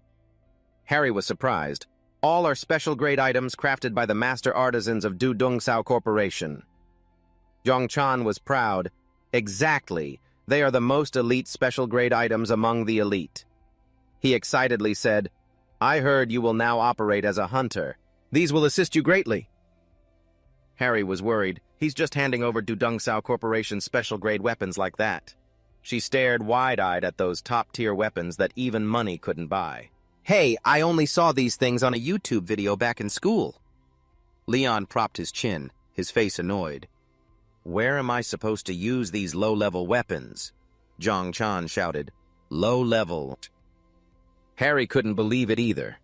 Harry was surprised. "All are special-grade items crafted by the master artisans of Du Dongzhou Corporation." Zhang Chan was proud. "Exactly. They are the most elite special-grade items among the elite." He excitedly said, "I heard you will now operate as a hunter. These will assist you greatly." Harry was worried. He's just handing over Du Dongzhou Corporation's special-grade weapons like that. She stared wide-eyed at those top-tier weapons that even money couldn't buy. "Hey, I only saw these things on a YouTube video back in school." Leon propped his chin, his face annoyed. "Where am I supposed to use these low-level weapons?" Zhang Chan shouted. "Low-level." Harry couldn't believe it either.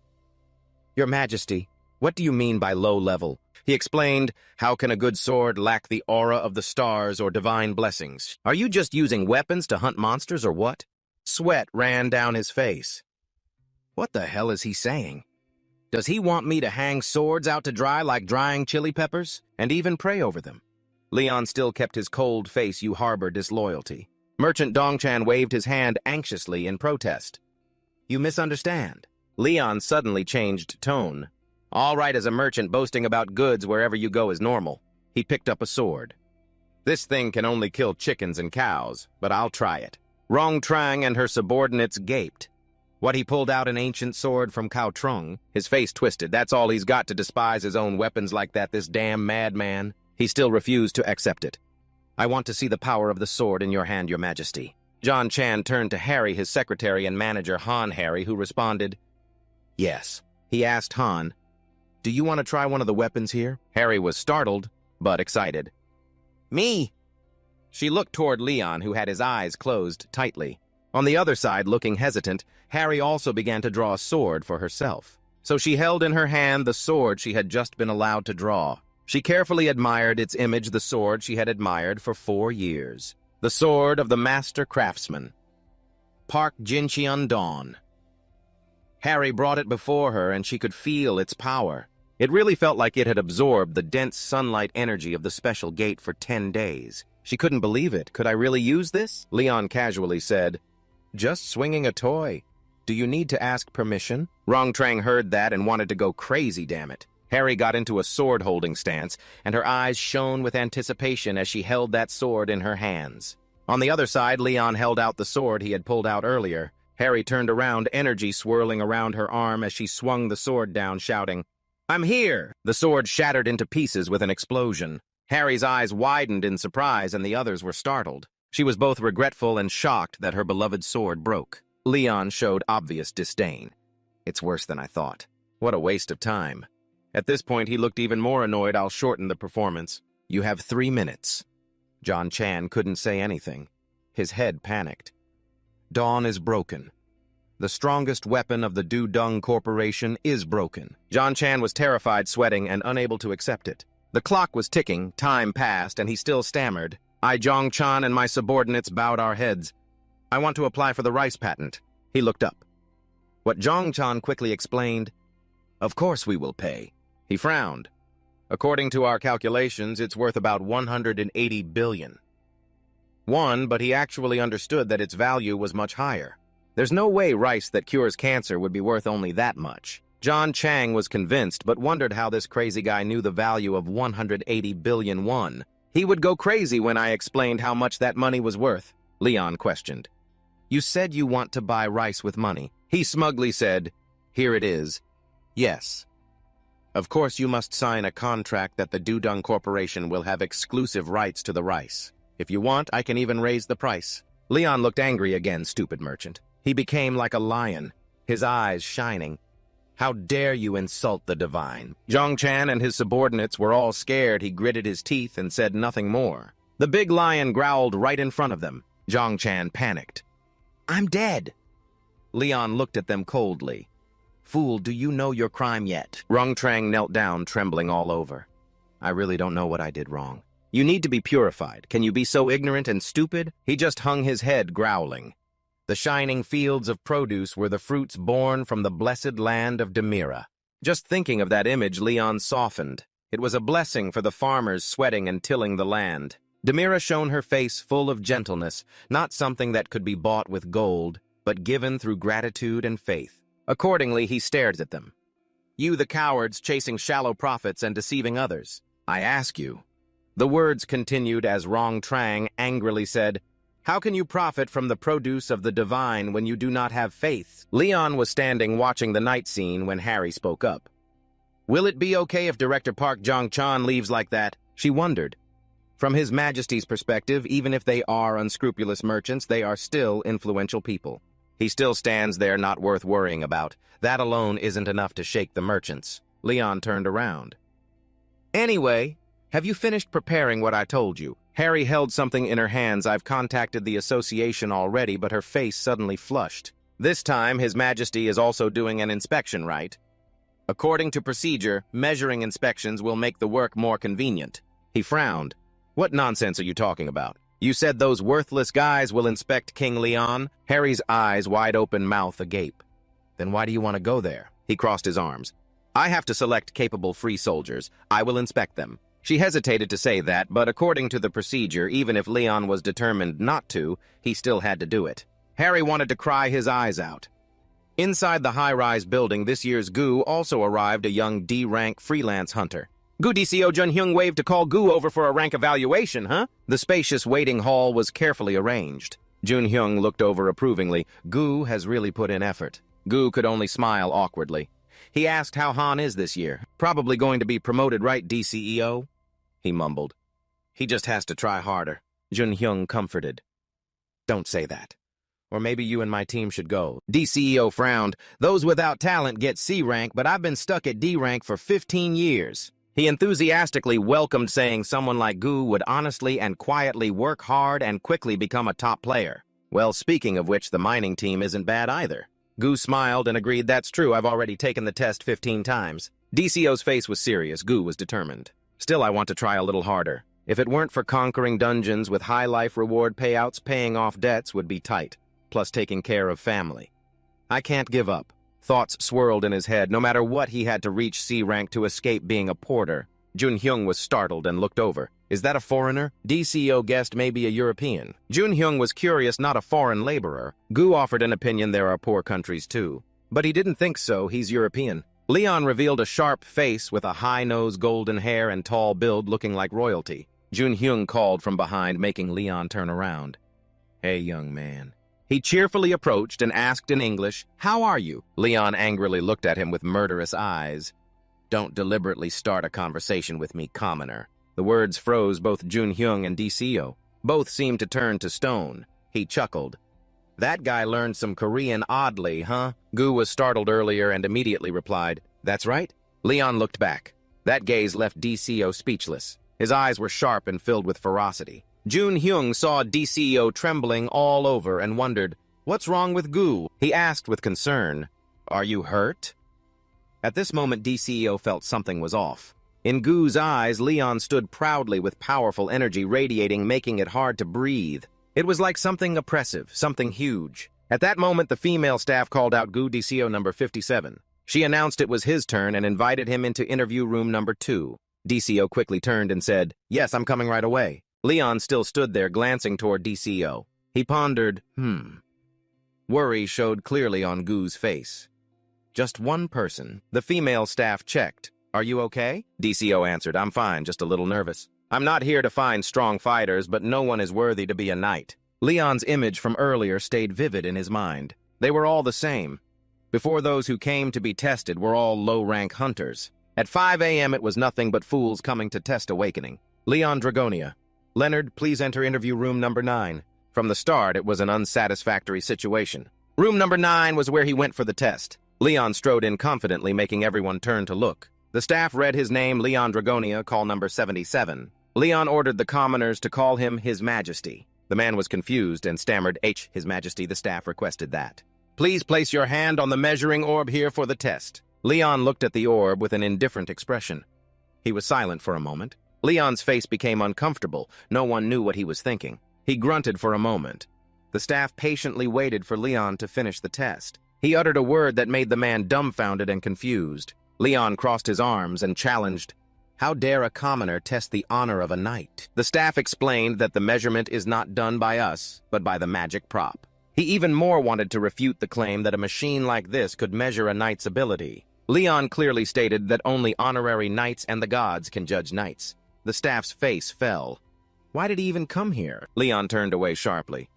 "Your Majesty, what do you mean by low-level?" He explained, "How can a good sword lack the aura of the stars or divine blessings? Are you just using weapons to hunt monsters or what?" Sweat ran down his face. What the hell is he saying? Does he want me to hang swords out to dry like drying chili peppers, and even pray over them? Leon still kept his cold face. "You harbor disloyalty." Merchant Dongchan waved his hand anxiously in protest. "You misunderstand." Leon suddenly changed tone. "All right, as a merchant, boasting about goods wherever you go is normal." He picked up a sword. "This thing can only kill chickens and cows, but I'll try it." Rong Trang and her subordinates gaped. What, he pulled out an ancient sword from Cao Trung? His face twisted. That's all he's got to despise his own weapons like that, this damn madman. He still refused to accept it. "I want to see the power of the sword in your hand, Your Majesty." Zhang Chan turned to Harry, his secretary and manager, Han Harry, who responded, "Yes." He asked Han, "Do you want to try one of the weapons here?" Harry was startled, but excited. "Me?" She looked toward Leon, who had his eyes closed tightly. On the other side, looking hesitant, Harry also began to draw a sword for herself. So she held in her hand the sword she had just been allowed to draw. She carefully admired its image, the sword she had admired for 4 years. The sword of the master craftsman. Park Jinxian Dawn. Harry brought it before her, and she could feel its power. It really felt like it had absorbed the dense sunlight energy of the special gate for 10 days. She couldn't believe it. "Could I really use this?" Leon casually said. "Just swinging a toy. Do you need to ask permission?" Rong Trang heard that and wanted to go crazy, damn it. Harry got into a sword-holding stance, and her eyes shone with anticipation as she held that sword in her hands. On the other side, Leon held out the sword he had pulled out earlier. Harry turned around, energy swirling around her arm as she swung the sword down, shouting, "I'm here!" The sword shattered into pieces with an explosion. Harry's eyes widened in surprise, and the others were startled. She was both regretful and shocked that her beloved sword broke. Leon showed obvious disdain. "It's worse than I thought. What a waste of time." At this point, he looked even more annoyed. "I'll shorten the performance. You have 3 minutes. Zhang Chan couldn't say anything. His head panicked. Dawn is broken. The strongest weapon of the Du Dung Corporation is broken. Zhang Chan was terrified, sweating, and unable to accept it. The clock was ticking, time passed, and he still stammered. I, Zhang Chan, and my subordinates bowed our heads. "I want to apply for the rice patent." He looked up. What Zhang Chan quickly explained, Of course we will pay. He frowned. According to our calculations, it's worth about 180 billion. But he actually understood that its value was much higher. There's no way rice that cures cancer would be worth only that much. John Chang was convinced, but wondered how this crazy guy knew the value of 180 billion won. He would go crazy when I explained how much that money was worth, Leon questioned. You said you want to buy rice with money. He smugly said, here it is. Yes. Of course you must sign a contract that the Dudung Corporation will have exclusive rights to the rice. If you want, I can even raise the price. Leon looked angry again, stupid merchant. He became like a lion, his eyes shining. How dare you insult the divine? Zhong Chan and his subordinates were all scared. He gritted his teeth and said nothing more. The big lion growled right in front of them. Zhong Chan panicked. I'm dead. Leon looked at them coldly. Fool, do you know your crime yet? Rung Trang knelt down, trembling all over. I really don't know what I did wrong. You need to be purified. Can you be so ignorant and stupid? He just hung his head, growling. The shining fields of produce were the fruits born from the blessed land of Demira. Just thinking of that image, Leon softened. It was a blessing for the farmers sweating and tilling the land. Demira shone her face full of gentleness, not something that could be bought with gold, but given through gratitude and faith. Accordingly, he stared at them. You, the cowards, chasing shallow profits and deceiving others. I ask you. The words continued as Rong Trang angrily said, how can you profit from the produce of the divine when you do not have faith? Leon was standing watching the night scene when Harry spoke up. Will it be okay if Director Park Jong-chan leaves like that? She wondered. From His Majesty's perspective, even if they are unscrupulous merchants, they are still influential people. He still stands there, not worth worrying about. That alone isn't enough to shake the merchants. Leon turned around. Anyway, have you finished preparing what I told you? Harry held something in her hands. I've contacted the association already, but her face suddenly flushed. This time, His Majesty is also doing an inspection, right? According to procedure, measuring inspections will make the work more convenient. He frowned. What nonsense are you talking about? You said those worthless guys will inspect King Leon? Harry's eyes wide open, mouth agape. Then why do you want to go there? He crossed his arms. I have to select capable free soldiers. I will inspect them. She hesitated to say that, but according to the procedure, even if Leon was determined not to, he still had to do it. Harry wanted to cry his eyes out. Inside the high-rise building, this year's Gu also arrived a young D-rank freelance hunter. Gu DCO Junhyung waved to call Gu over for a rank evaluation, huh? The spacious waiting hall was carefully arranged. Junhyung looked over approvingly. Gu has really put in effort. Gu could only smile awkwardly. He asked how Han is this year. Probably going to be promoted, right, DCEO? He mumbled. He just has to try harder. Junhyung comforted. Don't say that. Or maybe you and my team should go. DCEO frowned. Those without talent get C rank, but I've been stuck at D rank for 15 years. He enthusiastically welcomed saying someone like Gu would honestly and quietly work hard and quickly become a top player. Well, speaking of which, the mining team isn't bad either. Gu smiled and agreed, that's true, I've already taken the test 15 times. DCO's face was serious. Gu was determined. Still, I want to try a little harder. If it weren't for conquering dungeons with high life reward payouts, paying off debts would be tight, plus taking care of family. I can't give up. Thoughts swirled in his head. No matter what, he had to reach C rank to escape being a porter. Junhyung was startled and looked over. Is that a foreigner? DCO guessed maybe a European. Junhyung was curious, not a foreign laborer. Gu offered an opinion there are poor countries too. But he didn't think so, he's European. Leon revealed a sharp face with a high-nose, golden hair, and tall build looking like royalty. Junhyung called from behind, making Leon turn around. Hey, young man. He cheerfully approached and asked in English, how are you? Leon angrily looked at him with murderous eyes. Don't deliberately start a conversation with me, commoner. The words froze both Junhyung and DCO. Both seemed to turn to stone. He chuckled. That guy learned some Korean oddly, huh? Gu was startled earlier and immediately replied, that's right. Leon looked back. That gaze left DCO speechless. His eyes were sharp and filled with ferocity. Junhyung saw DCO trembling all over and wondered, what's wrong with Gu? He asked with concern, are you hurt? At this moment, DCO felt something was off. In Gu's eyes, Leon stood proudly with powerful energy radiating, making it hard to breathe. It was like something oppressive, something huge. At that moment, the female staff called out Gu DCO number 57. She announced it was his turn and invited him into interview room number 2. DCO quickly turned and said, "Yes, I'm coming right away." Leon still stood there, glancing toward DCO. He pondered, Worry showed clearly on Gu's face. Just one person. The female staff checked. "Are you okay?" DCO answered, "I'm fine, just a little nervous. I'm not here to find strong fighters, but no one is worthy to be a knight." Leon's image from earlier stayed vivid in his mind. They were all the same. Before, those who came to be tested were all low-rank hunters. At 5 a.m. it was nothing but fools coming to test awakening. Leon Dragonia. "Leonard, please enter interview room number 9. From the start, it was an unsatisfactory situation. Room number 9 was where he went for the test. Leon strode in confidently, making everyone turn to look. The staff read his name, Leon Dragonia, call number 77. Leon ordered the commoners to call him His Majesty. The man was confused and stammered, His Majesty, the staff requested that. "Please place your hand on the measuring orb here for the test." Leon looked at the orb with an indifferent expression. He was silent for a moment. Leon's face became uncomfortable. No one knew what he was thinking. He grunted for a moment. The staff patiently waited for Leon to finish the test. He uttered a word that made the man dumbfounded and confused. Leon crossed his arms and challenged, "How dare a commoner test the honor of a knight?" The staff explained that the measurement is not done by us, but by the magic prop. He even more wanted to refute the claim that a machine like this could measure a knight's ability. Leon clearly stated that only honorary knights and the gods can judge knights. The staff's face fell. Why did he even come here? Leon turned away sharply.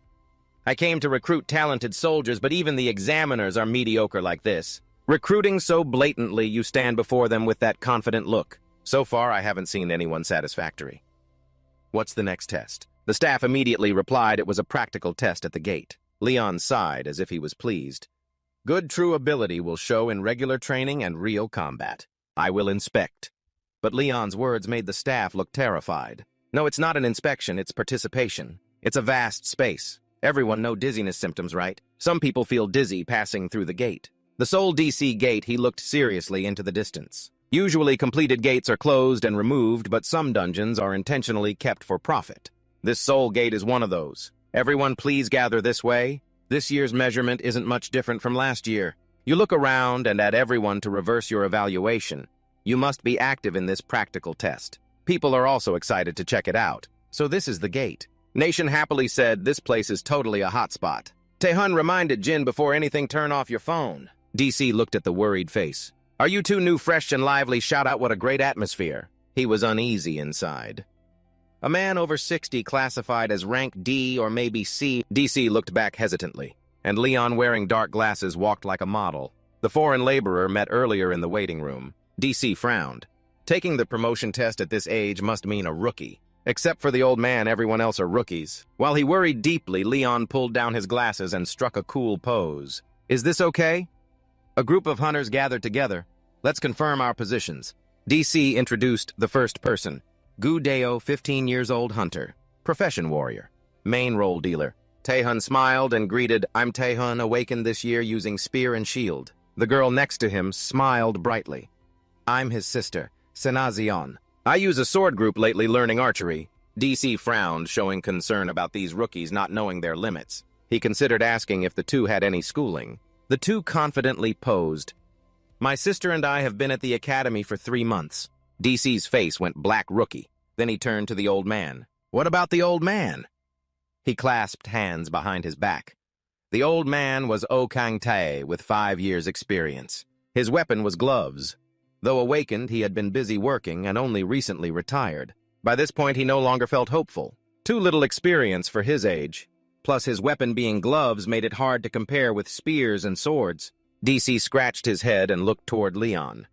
"I came to recruit talented soldiers, but even the examiners are mediocre like this. Recruiting so blatantly, you stand before them with that confident look. So far, I haven't seen anyone satisfactory." "What's the next test?" The staff immediately replied it was a practical test at the gate. Leon sighed as if he was pleased. "Good true ability will show in regular training and real combat. I will inspect." But Leon's words made the staff look terrified. "No, it's not an inspection, it's participation. It's a vast space. Everyone knows dizziness symptoms, right? Some people feel dizzy passing through the gate." The sole DC gate, he looked seriously into the distance. Usually completed gates are closed and removed, but some dungeons are intentionally kept for profit. This sole gate is one of those. "Everyone please gather this way. This year's measurement isn't much different from last year. You look around and at everyone to reverse your evaluation. You must be active in this practical test. People are also excited to check it out. So this is the gate." Nation happily said, "This place is totally a hotspot." Taehun reminded Jin, "Before anything, turn off your phone." DC looked at the worried face. "Are you two new, fresh and lively? Shout out what a great atmosphere." He was uneasy inside. A man over 60 classified as rank D or maybe C. DC looked back hesitantly, and Leon, wearing dark glasses, walked like a model. The foreign laborer met earlier in the waiting room. DC frowned. Taking the promotion test at this age must mean a rookie. Except for the old man, everyone else are rookies. While he worried deeply, Leon pulled down his glasses and struck a cool pose. "Is this okay?" A group of hunters gathered together. "Let's confirm our positions." DC introduced the first person. Gu Deo, 15 years old hunter. Profession warrior. Main role dealer. Taehun smiled and greeted, "I'm Taehun, awakened this year using spear and shield." The girl next to him smiled brightly. "I'm his sister, Senazion. I use a sword group lately learning archery." DC frowned, showing concern about these rookies not knowing their limits. He considered asking if the two had any schooling. The two confidently posed. "My sister and I have been at the academy for 3 months. DC's face went black rookie. Then he turned to the old man. "What about the old man?" He clasped hands behind his back. The old man was O Kang Tae with 5 years' experience. His weapon was gloves. Though awakened, he had been busy working and only recently retired. By this point, he no longer felt hopeful. Too little experience for his age. Plus, his weapon being gloves made it hard to compare with spears and swords. DC scratched his head and looked toward Leon.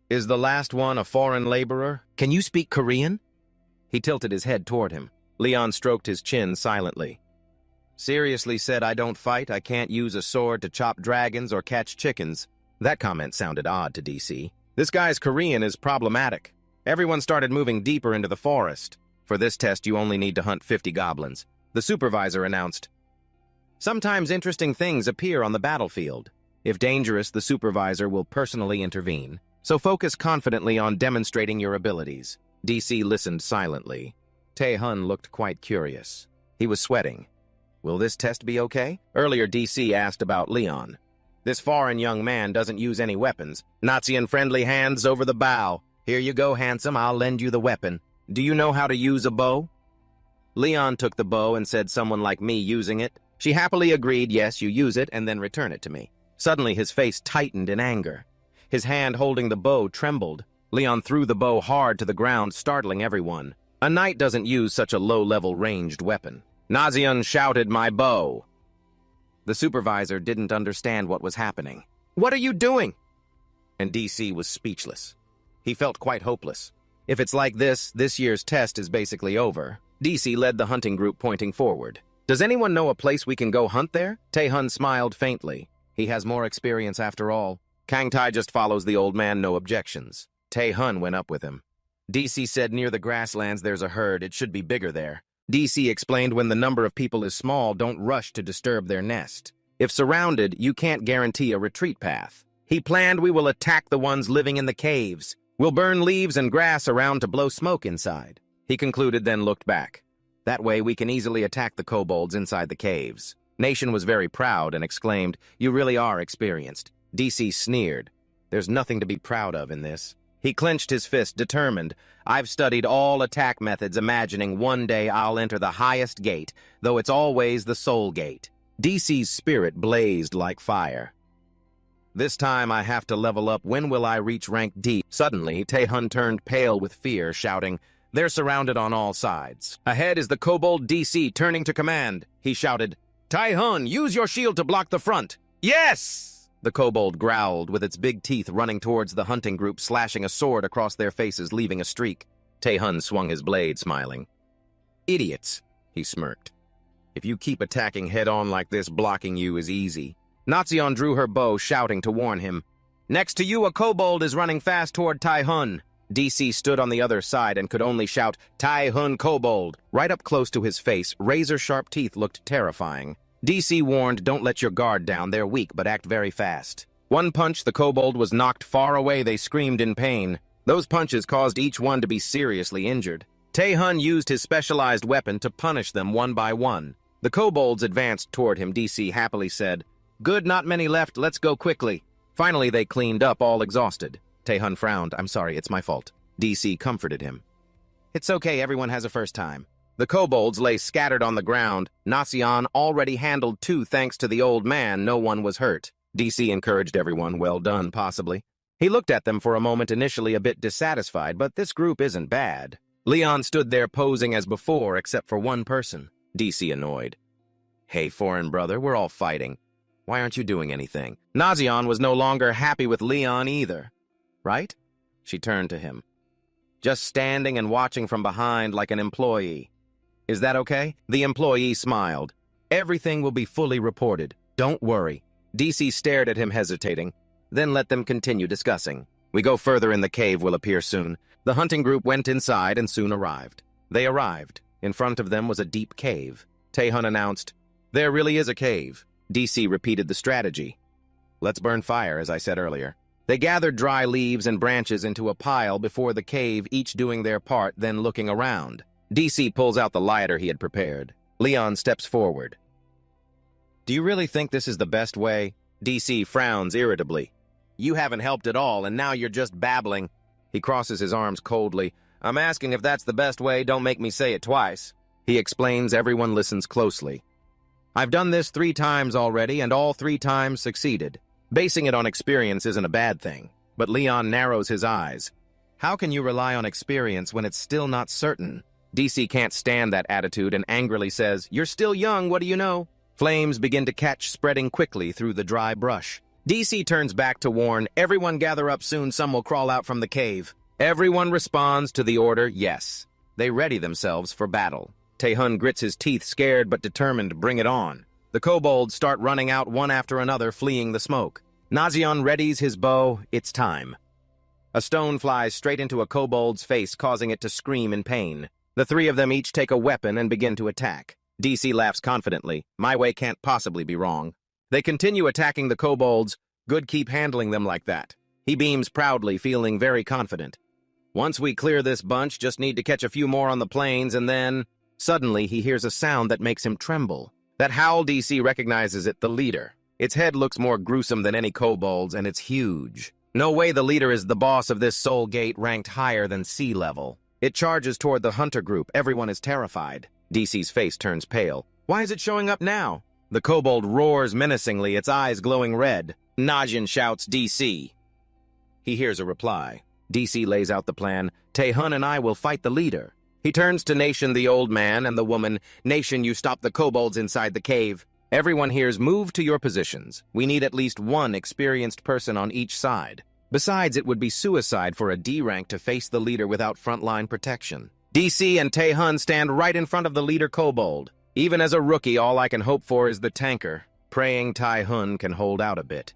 "Is the last one a foreign laborer? Can you speak Korean?" He tilted his head toward him. Leon stroked his chin silently. "Seriously said I don't fight, I can't use a sword to chop dragons or catch chickens." That comment sounded odd to DC. This guy's Korean is problematic. Everyone started moving deeper into the forest. For this test, you only need to hunt 50 goblins. The supervisor announced. Sometimes interesting things appear on the battlefield. If dangerous, the supervisor will personally intervene. So focus confidently on demonstrating your abilities. DC listened silently. Taehun looked quite curious. He was sweating. Will this test be okay? Earlier, DC asked about Leon. This foreign young man doesn't use any weapons. Nazi-friendly hands over the bow. Here you go, handsome, I'll lend you the weapon. Do you know how to use a bow? Leon took the bow and said, someone like me using it. She happily agreed, yes, you use it, and then return it to me. Suddenly his face tightened in anger. His hand holding the bow trembled. Leon threw the bow hard to the ground, startling everyone. A knight doesn't use such a low-level ranged weapon. Nazian shouted, my bow. The supervisor didn't understand what was happening. What are you doing? And DC was speechless. He felt quite hopeless. If it's like this year's test is basically over. DC led the hunting group, pointing forward. Does anyone know a place we can go hunt there? Tae-hun smiled faintly. He has more experience after all. Kang-tai just follows the old man, no objections. Tae-hun went up with him. DC said near the grasslands there's a herd, it should be bigger there. DC explained when the number of people is small, don't rush to disturb their nest. If surrounded, you can't guarantee a retreat path. He planned we will attack the ones living in the caves. We'll burn leaves and grass around to blow smoke inside. He concluded, then looked back. That way we can easily attack the kobolds inside the caves. Nation was very proud and exclaimed, you really are experienced. DC sneered. There's nothing to be proud of in this. He clenched his fist, determined. I've studied all attack methods, imagining one day I'll enter the highest gate, though it's always the soul gate. DC's spirit blazed like fire. This time I have to level up. When will I reach rank D? Suddenly, Tae-hun turned pale with fear, shouting, they're surrounded on all sides. Ahead is the kobold DC turning to command. He shouted, Tae-hun, use your shield to block the front. Yes! The kobold growled, with its big teeth running towards the hunting group, slashing a sword across their faces, leaving a streak. Tae-hun swung his blade, smiling. Idiots, he smirked. If you keep attacking head-on like this, blocking you is easy. Nazion drew her bow, shouting to warn him. Next to you, a kobold is running fast toward Tae-hun. DC stood on the other side and could only shout, Tae-hun kobold. Right up close to his face, razor-sharp teeth looked terrifying. DC warned, don't let your guard down, they're weak but act very fast. One punch, the kobold was knocked far away, they screamed in pain. Those punches caused each one to be seriously injured. Tae-hun used his specialized weapon to punish them one by one. The kobolds advanced toward him. DC happily said, good, not many left, let's go quickly. Finally they cleaned up, all exhausted. Tae-hun frowned, I'm sorry, it's my fault. DC comforted him. It's okay, everyone has a first time. The kobolds lay scattered on the ground. Nazian already handled 2 thanks to the old man. No one was hurt. DC encouraged everyone. Well done, possibly. He looked at them for a moment, initially a bit dissatisfied, but this group isn't bad. Leon stood there posing as before, except for one person. DC annoyed. Hey, foreign brother, we're all fighting. Why aren't you doing anything? Nazian was no longer happy with Leon either. Right? She turned to him. Just standing and watching from behind like an employee. Is that okay? The employee smiled. Everything will be fully reported. Don't worry. DC stared at him, hesitating. Then let them continue discussing. We go further in the cave will appear soon. The hunting group went inside and soon arrived. They arrived. In front of them was a deep cave. Tae-hun announced, there really is a cave. DC repeated the strategy. Let's burn fire, as I said earlier. They gathered dry leaves and branches into a pile before the cave, each doing their part, then looking around. DC pulls out the lighter he had prepared. Leon steps forward. Do you really think this is the best way? DC frowns irritably. You haven't helped at all, and now you're just babbling. He crosses his arms coldly. I'm asking if that's the best way, don't make me say it twice. He explains, everyone listens closely. I've done this 3 times already, and all 3 times succeeded. Basing it on experience isn't a bad thing, but Leon narrows his eyes. How can you rely on experience when it's still not certain? DC can't stand that attitude and angrily says, you're still young, what do you know? Flames begin to catch, spreading quickly through the dry brush. DC turns back to warn, everyone gather up soon, some will crawl out from the cave. Everyone responds to the order, yes. They ready themselves for battle. Tae-hun grits his teeth, scared but determined, bring it on. The kobolds start running out one after another, fleeing the smoke. Nazion readies his bow, it's time. A stone flies straight into a kobold's face, causing it to scream in pain. The 3 of them each take a weapon and begin to attack. DC laughs confidently. My way can't possibly be wrong. They continue attacking the kobolds. Good, keep handling them like that. He beams proudly, feeling very confident. Once we clear this bunch, just need to catch a few more on the plains, and then... Suddenly, he hears a sound that makes him tremble. That howl, DC recognizes it, the leader. Its head looks more gruesome than any kobold's, and it's huge. No way the leader is the boss of this soul gate ranked higher than sea level. It charges toward the hunter group. Everyone is terrified. DC's face turns pale. Why is it showing up now? The kobold roars menacingly, its eyes glowing red. Najin shouts, DC. He hears a reply. DC lays out the plan. Tae-hun and I will fight the leader. He turns to Nation, the old man, and the woman. Nation, you stop the kobolds inside the cave. Everyone hears, move to your positions. We need at least one experienced person on each side. Besides, it would be suicide for a D rank to face the leader without frontline protection. DC and Tae-hun stand right in front of the leader kobold. Even as a rookie, all I can hope for is the tanker, praying Tae-hun can hold out a bit.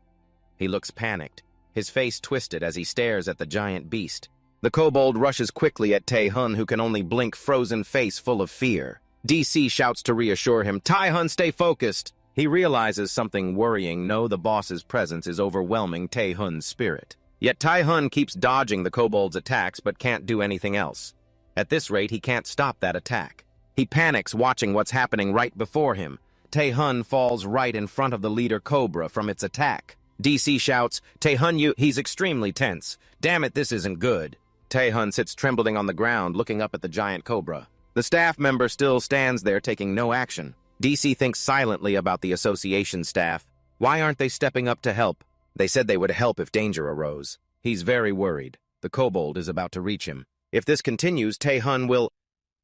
He looks panicked, his face twisted as he stares at the giant beast. The kobold rushes quickly at Tae-hun, who can only blink, frozen face full of fear. DC shouts to reassure him, Tae-hun, stay focused. He realizes something worrying. No, the boss's presence is overwhelming Tae-hun's spirit. Yet Tae-hun keeps dodging the kobold's attacks but can't do anything else. At this rate, he can't stop that attack. He panics watching what's happening right before him. Tae-hun falls right in front of the leader cobra from its attack. DC shouts, Tae-hun, he's extremely tense. Damn it, this isn't good. Tae-hun sits trembling on the ground, looking up at the giant cobra. The staff member still stands there, taking no action. DC thinks silently about the association staff. Why aren't they stepping up to help? They said they would help if danger arose. He's very worried. The kobold is about to reach him. If this continues, Tae-hun will...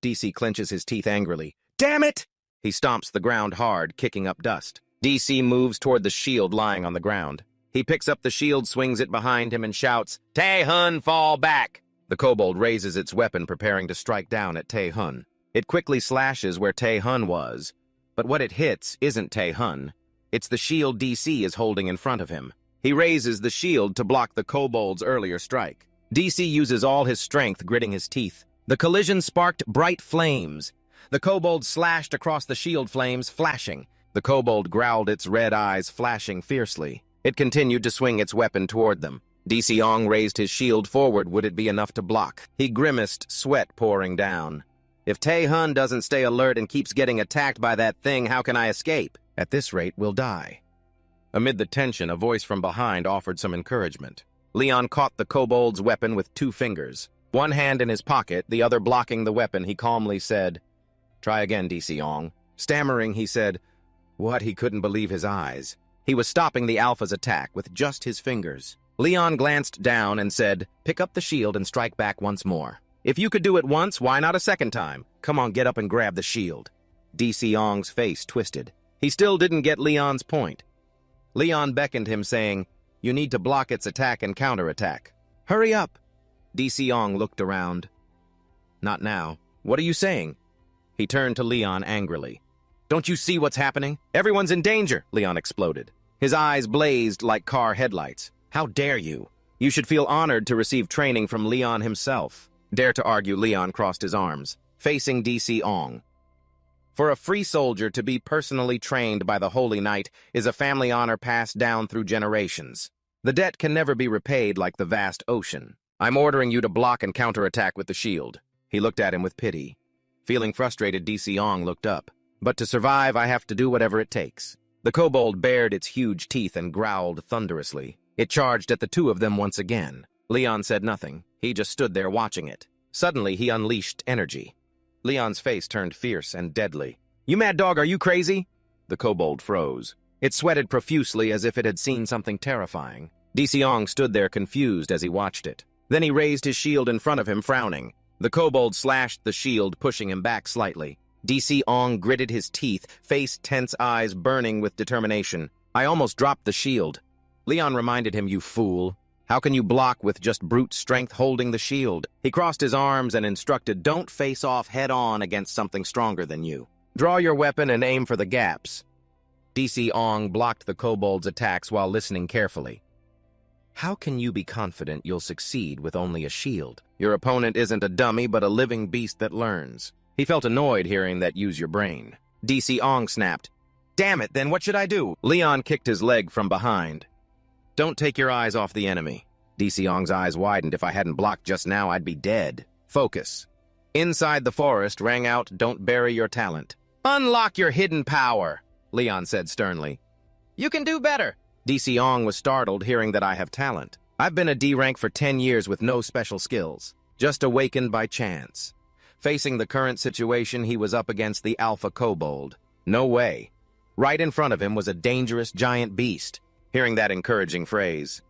DC clenches his teeth angrily. Damn it! He stomps the ground hard, kicking up dust. DC moves toward the shield lying on the ground. He picks up the shield, swings it behind him, and shouts, Tae-hun, fall back! The kobold raises its weapon, preparing to strike down at Tae-hun. It quickly slashes where Tae-hun was. But what it hits isn't Tae-hun. It's the shield DC is holding in front of him. He raises the shield to block the kobold's earlier strike. DC uses all his strength, gritting his teeth. The collision sparked bright flames. The kobold slashed across the shield, flames flashing. The kobold growled, its red eyes flashing fiercely. It continued to swing its weapon toward them. DC Ong raised his shield forward. Would it be enough to block? He grimaced, sweat pouring down. If Tae-hun doesn't stay alert and keeps getting attacked by that thing, how can I escape? At this rate, we'll die. Amid the tension, a voice from behind offered some encouragement. Leon caught the kobold's weapon with 2 fingers. One hand in his pocket, the other blocking the weapon. He calmly said, Try again, DC Ong. Stammering, he said, What? He couldn't believe his eyes. He was stopping the Alpha's attack with just his fingers. Leon glanced down and said, Pick up the shield and strike back once more. If you could do it once, why not a second time? Come on, get up and grab the shield. DC Ong's face twisted. He still didn't get Leon's point. Leon beckoned him, saying, You need to block its attack and counterattack. Hurry up! DC Ong looked around. Not now. What are you saying? He turned to Leon angrily. Don't you see what's happening? Everyone's in danger, Leon exploded. His eyes blazed like car headlights. How dare you? You should feel honored to receive training from Leon himself. Dare to argue, Leon crossed his arms, facing DC Ong. For a free soldier to be personally trained by the Holy Knight is a family honor passed down through generations. The debt can never be repaid like the vast ocean. I'm ordering you to block and counterattack with the shield. He looked at him with pity. Feeling frustrated, DC Ong looked up. But to survive, I have to do whatever it takes. The kobold bared its huge teeth and growled thunderously. It charged at the 2 of them once again. Leon said nothing. He just stood there watching it. Suddenly, he unleashed energy. Leon's face turned fierce and deadly. You mad dog, are you crazy? The kobold froze. It sweated profusely as if it had seen something terrifying. DC Ong stood there confused as he watched it. Then he raised his shield in front of him, frowning. The kobold slashed the shield, pushing him back slightly. DC Ong gritted his teeth, face tense, eyes burning with determination. I almost dropped the shield. Leon reminded him, You fool. How can you block with just brute strength holding the shield? He crossed his arms and instructed, Don't face off head-on against something stronger than you. Draw your weapon and aim for the gaps. DC Ong blocked the kobold's attacks while listening carefully. How can you be confident you'll succeed with only a shield? Your opponent isn't a dummy, but a living beast that learns. He felt annoyed hearing that use your brain. DC Ong snapped. Damn it, then what should I do? Leon kicked his leg from behind. Don't take your eyes off the enemy. DC Ong's eyes widened. If I hadn't blocked just now, I'd be dead. Focus. Inside the forest rang out, Don't bury your talent. Unlock your hidden power, Leon said sternly. You can do better! DC Ong was startled hearing that I have talent. I've been a D rank for 10 years with no special skills, just awakened by chance. Facing the current situation, he was up against the Alpha Kobold. No way. Right in front of him was a dangerous giant beast. Hearing that encouraging phrase,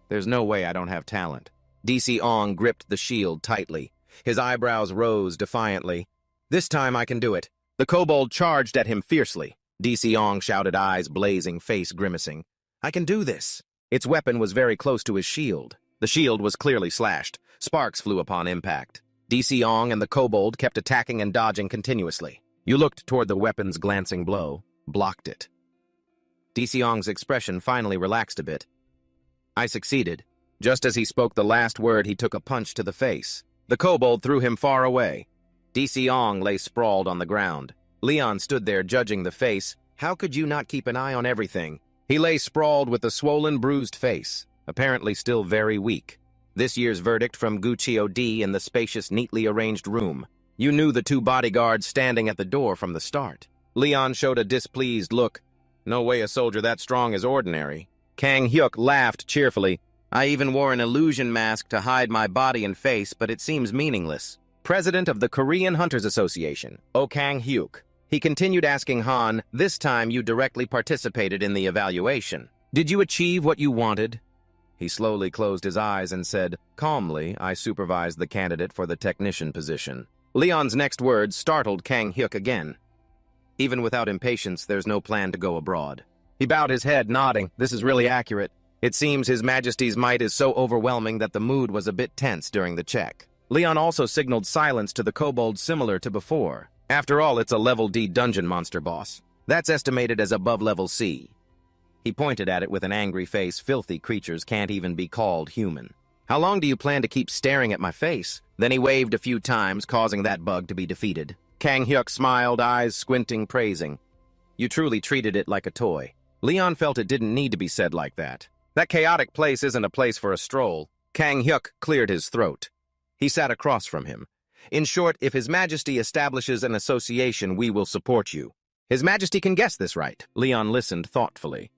there's no way I don't have talent. DC Ong gripped the shield tightly. His eyebrows rose defiantly. This time I can do it. The kobold charged at him fiercely. DC Ong shouted, eyes blazing, face grimacing. I can do this. Its weapon was very close to his shield. The shield was clearly slashed. Sparks flew upon impact. DC Ong and the kobold kept attacking and dodging continuously. You looked toward the weapon's glancing blow, blocked it. DC Ong's expression finally relaxed a bit. I succeeded. Just as he spoke the last word, he took a punch to the face. The kobold threw him far away. DC Ong lay sprawled on the ground. Leon stood there judging the face. How could you not keep an eye on everything? He lay sprawled with a swollen, bruised face, apparently still very weak. This year's verdict from Guccio D in the spacious, neatly arranged room. You knew the two bodyguards standing at the door from the start. Leon showed a displeased look. No way a soldier that strong is ordinary. Kang Hyuk laughed cheerfully. I even wore an illusion mask to hide my body and face, but it seems meaningless. President of the Korean Hunters Association, Kang Hyuk. He continued asking Han, this time you directly participated in the evaluation. Did you achieve what you wanted? He slowly closed his eyes and said, calmly, I supervised the candidate for the technician position. Leon's next words startled Kang Hyuk again. Even without impatience, there's no plan to go abroad. He bowed his head, nodding. This is really accurate. It seems His Majesty's might is so overwhelming that the mood was a bit tense during the check. Leon also signaled silence to the kobold similar to before. After all, it's a level D dungeon monster boss. That's estimated as above level C. He pointed at it with an angry face. Filthy creatures can't even be called human. How long do you plan to keep staring at my face? Then he waved a few times, causing that bug to be defeated. Kang Hyuk smiled, eyes squinting, praising. You truly treated it like a toy. Leon felt it didn't need to be said like that. That chaotic place isn't a place for a stroll. Kang Hyuk cleared his throat. He sat across from him. In short, if His Majesty establishes an association, we will support you. His Majesty can guess this, right? Leon listened thoughtfully.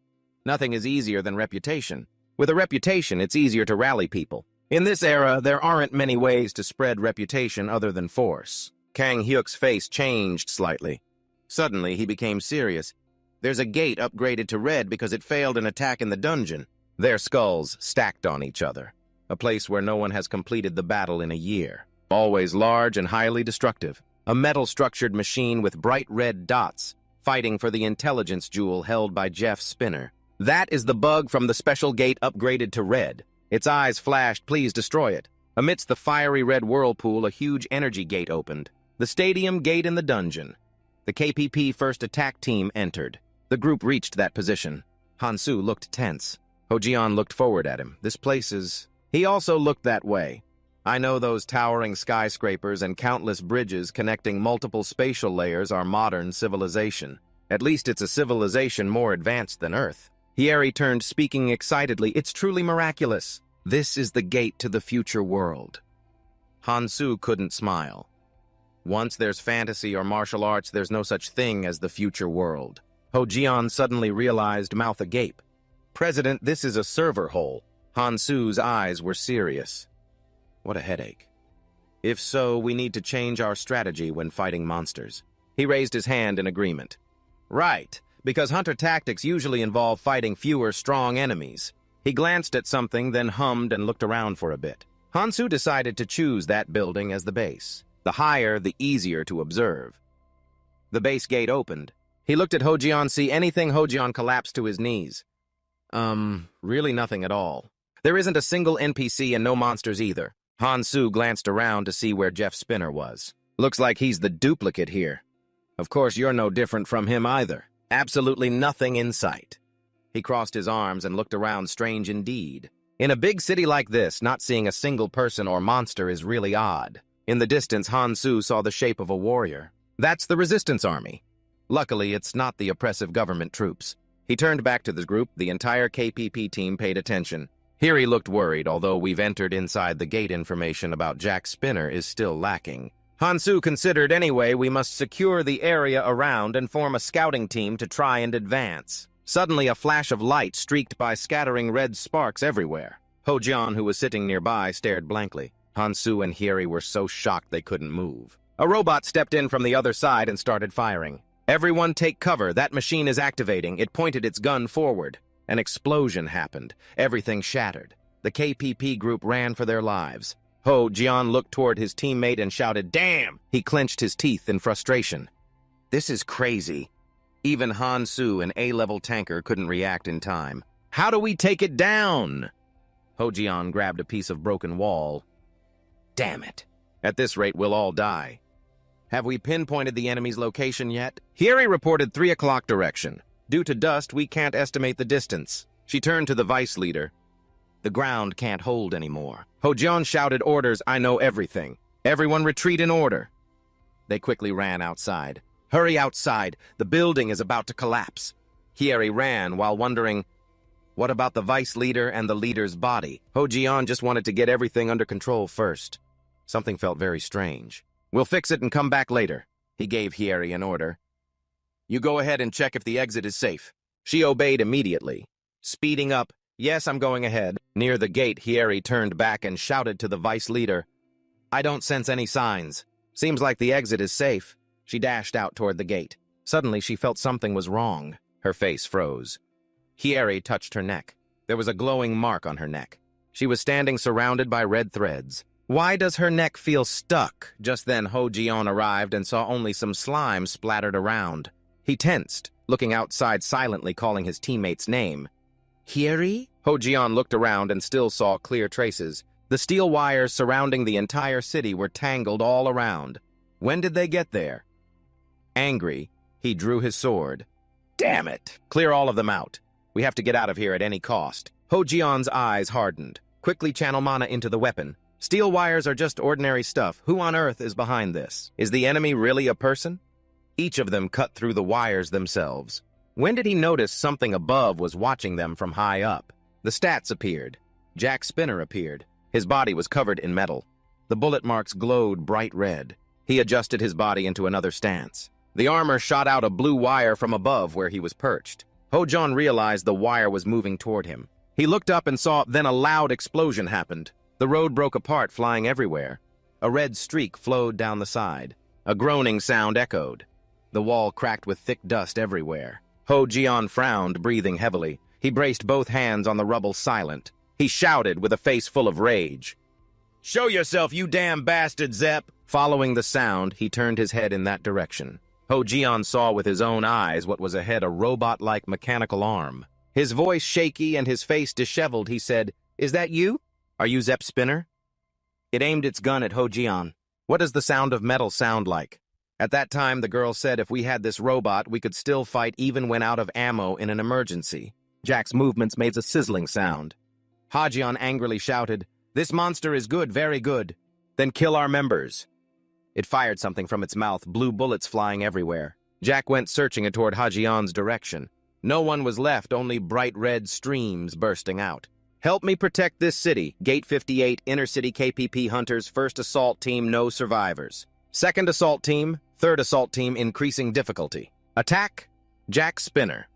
Nothing is easier than reputation. With a reputation, it's easier to rally people. In this era, there aren't many ways to spread reputation other than force. Kang Hyuk's face changed slightly. Suddenly, he became serious. There's a gate upgraded to red because it failed an attack in the dungeon. Their skulls stacked on each other. A place where no one has completed the battle in a year. Always large and highly destructive. A metal-structured machine with bright red dots, fighting for the intelligence jewel held by Jeff Spinner. That is the bug from the special gate upgraded to red. Its eyes flashed, please destroy it. Amidst the fiery red whirlpool, a huge energy gate opened. The stadium gate in the dungeon. The KPP first attack team entered. The group reached that position. Hansu looked tense. Ho-Jian looked forward at him. This place is... He also looked that way. I know those towering skyscrapers and countless bridges connecting multiple spatial layers are modern civilization. At least it's a civilization more advanced than Earth. Hieri turned, speaking excitedly. It's truly miraculous. This is the gate to the future world. Hansu couldn't smile. Once there's fantasy or martial arts, there's no such thing as the future world. Ho-Jian suddenly realized, mouth agape. President, this is a server hole. Hansu's eyes were serious. What a headache. If so, we need to change our strategy when fighting monsters. He raised his hand in agreement. Right, because hunter tactics usually involve fighting fewer strong enemies. He glanced at something, then hummed and looked around for a bit. Hansu decided to choose that building as the base. The higher, the easier to observe. The base gate opened. He looked at Ho-Jian. See anything? Ho-Jian collapsed to his knees. Really nothing at all. There isn't a single NPC and no monsters either. Hansu glanced around to see where Jeff Spinner was. Looks like he's the duplicate here. Of course, you're no different from him either. Absolutely nothing in sight. He crossed his arms and looked around, strange indeed. In a big city like this, not seeing a single person or monster is really odd. In the distance, Hansu saw the shape of a warrior. That's the resistance army. Luckily, it's not the oppressive government troops. He turned back to the group. The entire KPP team paid attention. Here he looked worried, although we've entered inside the gate. Information about Jack Spinner is still lacking. Hansu considered anyway we must secure the area around and form a scouting team to try and advance. Suddenly, a flash of light streaked by scattering red sparks everywhere. Ho-jian, who was sitting nearby, stared blankly. Han-su and Hyeri were so shocked they couldn't move. A robot stepped in from the other side and started firing. "Everyone take cover. That machine is activating." It pointed its gun forward. An explosion happened. Everything shattered. The KPP group ran for their lives. Ho-jian looked toward his teammate and shouted, "Damn!" He clenched his teeth in frustration. "This is crazy." Even Han-su, an A-level tanker, couldn't react in time. "How do we take it down?" Ho-jian grabbed a piece of broken wall. "Damn it. At this rate, we'll all die. Have we pinpointed the enemy's location yet?" Hyeri reported 3 o'clock direction. "Due to dust, we can't estimate the distance." She turned to the vice leader. "The ground can't hold anymore." Ho-jian shouted orders, "I know everything. Everyone retreat in order." They quickly ran outside. "Hurry outside. The building is about to collapse." Hyeri ran while wondering, what about the vice leader and the leader's body? Ho-jian just wanted to get everything under control first. Something felt very strange. "We'll fix it and come back later." He gave Hyeri an order. "You go ahead and check if the exit is safe." She obeyed immediately. Speeding up, "Yes, I'm going ahead." Near the gate, Hyeri turned back and shouted to the vice leader, "I don't sense any signs. Seems like the exit is safe." She dashed out toward the gate. Suddenly, she felt something was wrong. Her face froze. Hyeri touched her neck. There was a glowing mark on her neck. She was standing surrounded by red threads. Why does her neck feel stuck? Just then, Ho-jian arrived and saw only some slime splattered around. He tensed, looking outside silently, calling his teammate's name. "Hyeri?" Ho-jian looked around and still saw clear traces. The steel wires surrounding the entire city were tangled all around. When did they get there? Angry, he drew his sword. "Damn it! Clear all of them out. We have to get out of here at any cost." Ho-jian's eyes hardened. "Quickly channel mana into the weapon. Steel wires are just ordinary stuff. Who on earth is behind this? Is the enemy really a person?" Each of them cut through the wires themselves. When did he notice something above was watching them from high up? The stats appeared. Jack Spinner appeared. His body was covered in metal. The bullet marks glowed bright red. He adjusted his body into another stance. The armor shot out a blue wire from above where he was perched. Ho-jian realized the wire was moving toward him. He looked up and saw, then a loud explosion happened. The road broke apart, flying everywhere. A red streak flowed down the side. A groaning sound echoed. The wall cracked with thick dust everywhere. Ho-jian frowned, breathing heavily. He braced both hands on the rubble, silent. He shouted with a face full of rage. "Show yourself, you damn bastard, Zepp!" Following the sound, he turned his head in that direction. Ho-jian saw with his own eyes what was ahead, a robot-like mechanical arm. His voice shaky and his face disheveled, he said, "Is that you? Are you Zepp Spinner?" It aimed its gun at Ho-jian. "What does the sound of metal sound like?" At that time, the girl said if we had this robot, we could still fight even when out of ammo in an emergency. Jack's movements made a sizzling sound. Ho-jian angrily shouted, "This monster is good, very good. Then kill our members." It fired something from its mouth, blue bullets flying everywhere. Jack went searching toward Ho-jian's direction. No one was left, only bright red streams bursting out. "Help me protect this city. Gate 58, Inner City KPP Hunters, 1st Assault Team, no survivors. 2nd Assault Team, 3rd Assault Team, increasing difficulty. Attack, Jack Spinner."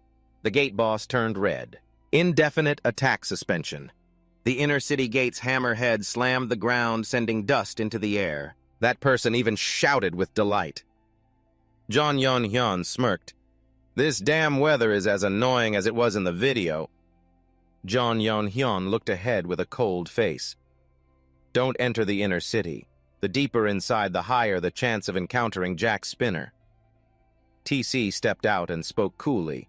The gate boss turned red. Indefinite attack suspension. The Inner City gate's hammerhead slammed the ground, sending dust into the air. That person even shouted with delight. John Yon-hyun smirked. "This damn weather is as annoying as it was in the video." John Yon-hyun looked ahead with a cold face. "Don't enter the inner city. The deeper inside, the higher the chance of encountering Jack Spinner." TC stepped out and spoke coolly.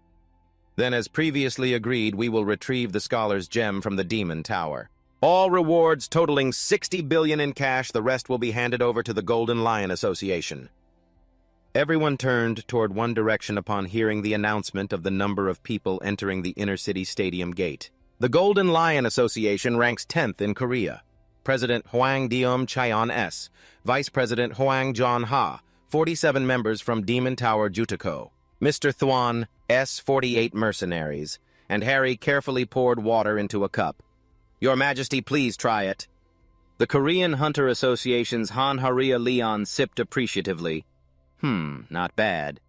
"Then, as previously agreed, we will retrieve the Scholar's Gem from the Demon Tower. All rewards totaling 60 billion in cash, the rest will be handed over to the Golden Lion Association." Everyone turned toward one direction upon hearing the announcement of the number of people entering the Inner City Stadium gate. The Golden Lion Association ranks 10th in Korea. President Hwang Deom Chaeon S., Vice President Hwang John Ha, 47 members from Demon Tower Jutako, Mr. Thwan S., 48 mercenaries, and Harry carefully poured water into a cup. "Your Majesty, please try it." The Korean Hunter Association's Han Haria Leon sipped appreciatively. Not bad.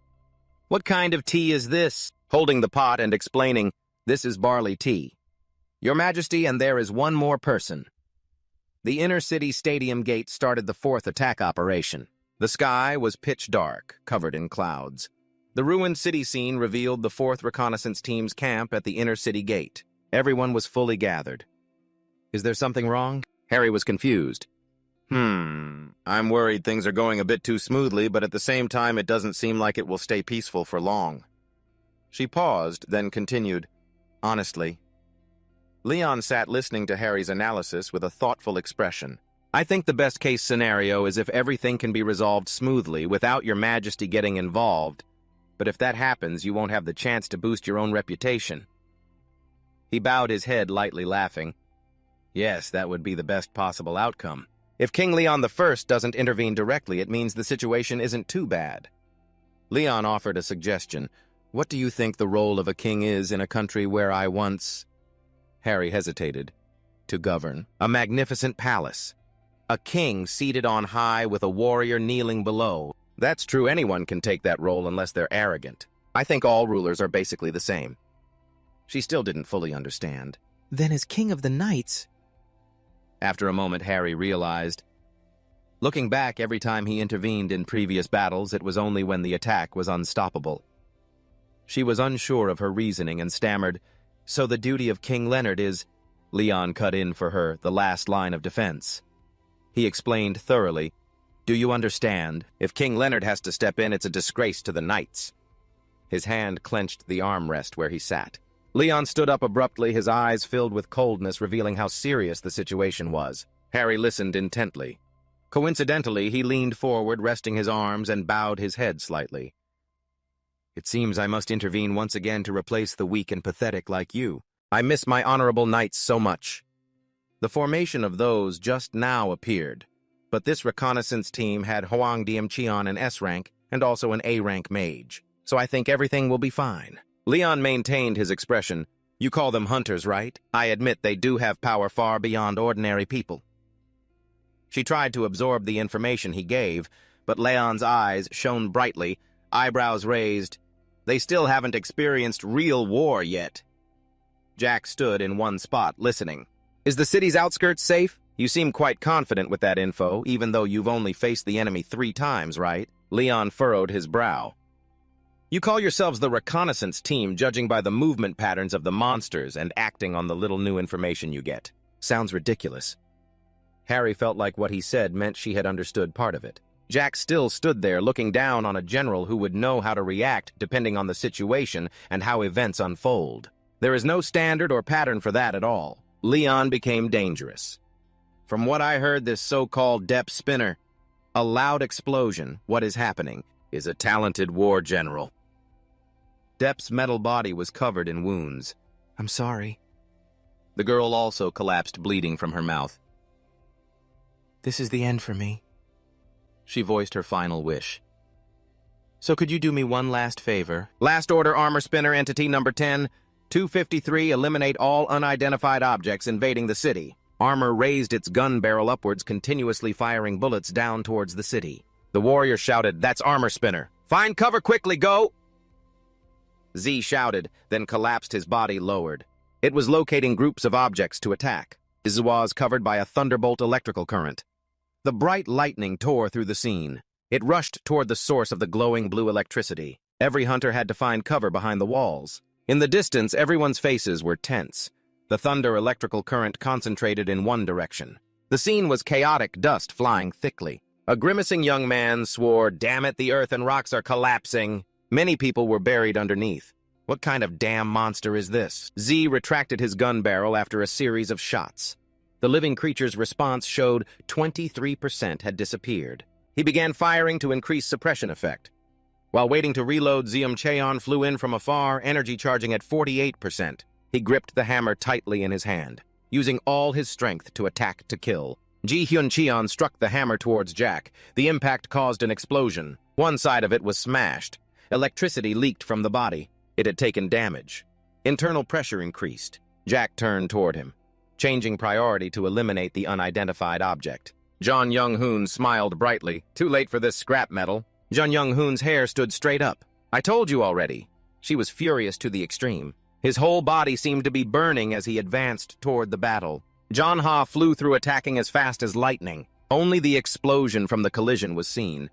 "What kind of tea is this?" holding the pot and explaining, "This is barley tea. Your Majesty, and there is one more person." The inner city stadium gate started the fourth attack operation. The sky was pitch dark, covered in clouds. The ruined city scene revealed the 4th Reconnaissance Team's camp at the inner city gate. Everyone was fully gathered. "Is there something wrong?" Harry was confused. I'm worried things are going a bit too smoothly, but at the same time it doesn't seem like it will stay peaceful for long." She paused, then continued, "Honestly." Leon sat listening to Harry's analysis with a thoughtful expression. "I think the best-case scenario is if everything can be resolved smoothly without your Majesty getting involved, but if that happens, you won't have the chance to boost your own reputation." He bowed his head, lightly laughing. "Yes, that would be the best possible outcome. If King Leon I doesn't intervene directly, it means the situation isn't too bad." Leon offered a suggestion. "What do you think the role of a king is in a country where I once—" Harry hesitated. "To govern. A magnificent palace. A king seated on high with a warrior kneeling below. That's true, anyone can take that role unless they're arrogant. I think all rulers are basically the same." She still didn't fully understand. "Then as king of the knights—" After a moment, Harry realized. Looking back, every time he intervened in previous battles, it was only when the attack was unstoppable. She was unsure of her reasoning and stammered, "So the duty of King Leonard is—" Leon cut in for her, the last line of defense. He explained thoroughly, "Do you understand? If King Leonard has to step in, it's a disgrace to the knights." His hand clenched the armrest where he sat. Leon stood up abruptly, his eyes filled with coldness, revealing how serious the situation was. Harry listened intently. Coincidentally, he leaned forward, resting his arms, and bowed his head slightly. "It seems I must intervene once again to replace the weak and pathetic like you. I miss my honorable knights so much." The formation of those just now appeared, but this reconnaissance team had Hoang Diem Cheon an S rank and also an A rank mage, so I think everything will be fine. Leon maintained his expression. "You call them hunters, right? I admit they do have power far beyond ordinary people." She tried to absorb the information he gave, but Leon's eyes shone brightly, eyebrows raised. "They still haven't experienced real war yet." Jack stood in one spot, listening. "Is the city's outskirts safe? You seem quite confident with that info, even though you've only faced the enemy 3 times, right?" Leon furrowed his brow. "You call yourselves the reconnaissance team, judging by the movement patterns of the monsters and acting on the little new information you get. Sounds ridiculous." Harry felt like what he said meant she had understood part of it. Jack still stood there, looking down on a general who would know how to react depending on the situation and how events unfold. There is no standard or pattern for that at all. Leon became dangerous. "From what I heard, this so-called Depp spinner—" A loud explosion, "What is happening?" "Is a talented war general." Depp's metal body was covered in wounds. "I'm sorry." The girl also collapsed, bleeding from her mouth. "This is the end for me." She voiced her final wish. "So could you do me one last favor? Last order, armor spinner entity number 10, 253, eliminate all unidentified objects invading the city." Armor raised its gun barrel upwards, continuously firing bullets down towards the city. The warrior shouted, "That's armor spinner. Find cover quickly, go!" Z shouted, then collapsed, his body lowered. It was locating groups of objects to attack. It was covered by a thunderbolt electrical current. The bright lightning tore through the scene. It rushed toward the source of the glowing blue electricity. Every hunter had to find cover behind the walls. In the distance, everyone's faces were tense. The thunder electrical current concentrated in one direction. The scene was chaotic, dust flying thickly. A grimacing young man swore, "Damn it, the earth and rocks are collapsing." Many people were buried underneath. What kind of damn monster is this? Z retracted his gun barrel after a series of shots. The living creature's response showed 23% had disappeared. He began firing to increase suppression effect. While waiting to reload, Diem Cheon flew in from afar, energy charging at 48%. He gripped the hammer tightly in his hand, using all his strength to attack to kill. Ji Hyun Cheon struck the hammer towards Jack. The impact caused an explosion. One side of it was smashed. Electricity leaked from the body. It had taken damage. Internal pressure increased. Jack turned toward him, changing priority to eliminate the unidentified object. John Young-hoon smiled brightly. "Too late for this scrap metal." John Young-hoon's hair stood straight up. "I told you already." She was furious to the extreme. His whole body seemed to be burning as he advanced toward the battle. Manhwa flew through, attacking as fast as lightning. Only the explosion from the collision was seen.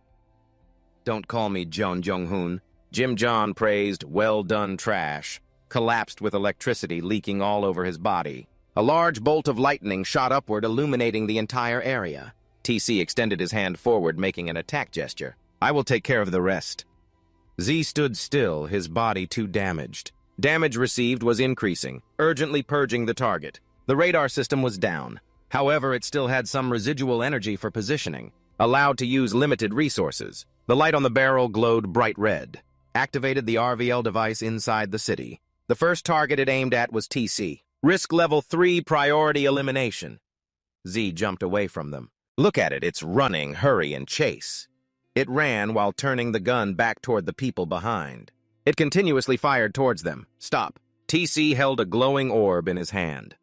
"Don't call me Jeon Jong-hoon." Jim John praised, "Well done, trash." Collapsed with electricity leaking all over his body. A large bolt of lightning shot upward, illuminating the entire area. TC extended his hand forward, making an attack gesture. "I will take care of the rest." Z stood still, his body too damaged. Damage received was increasing, urgently purging the target. The radar system was down. However, it still had some residual energy for positioning, allowed to use limited resources. The light on the barrel glowed bright red. Activated the RVL device inside the city. The first target it aimed at was TC. Risk level 3, priority elimination. Z jumped away from them. "Look at it, it's running, hurry, and chase." It ran while turning the gun back toward the people behind. It continuously fired towards them. "Stop." TC held a glowing orb in his hand.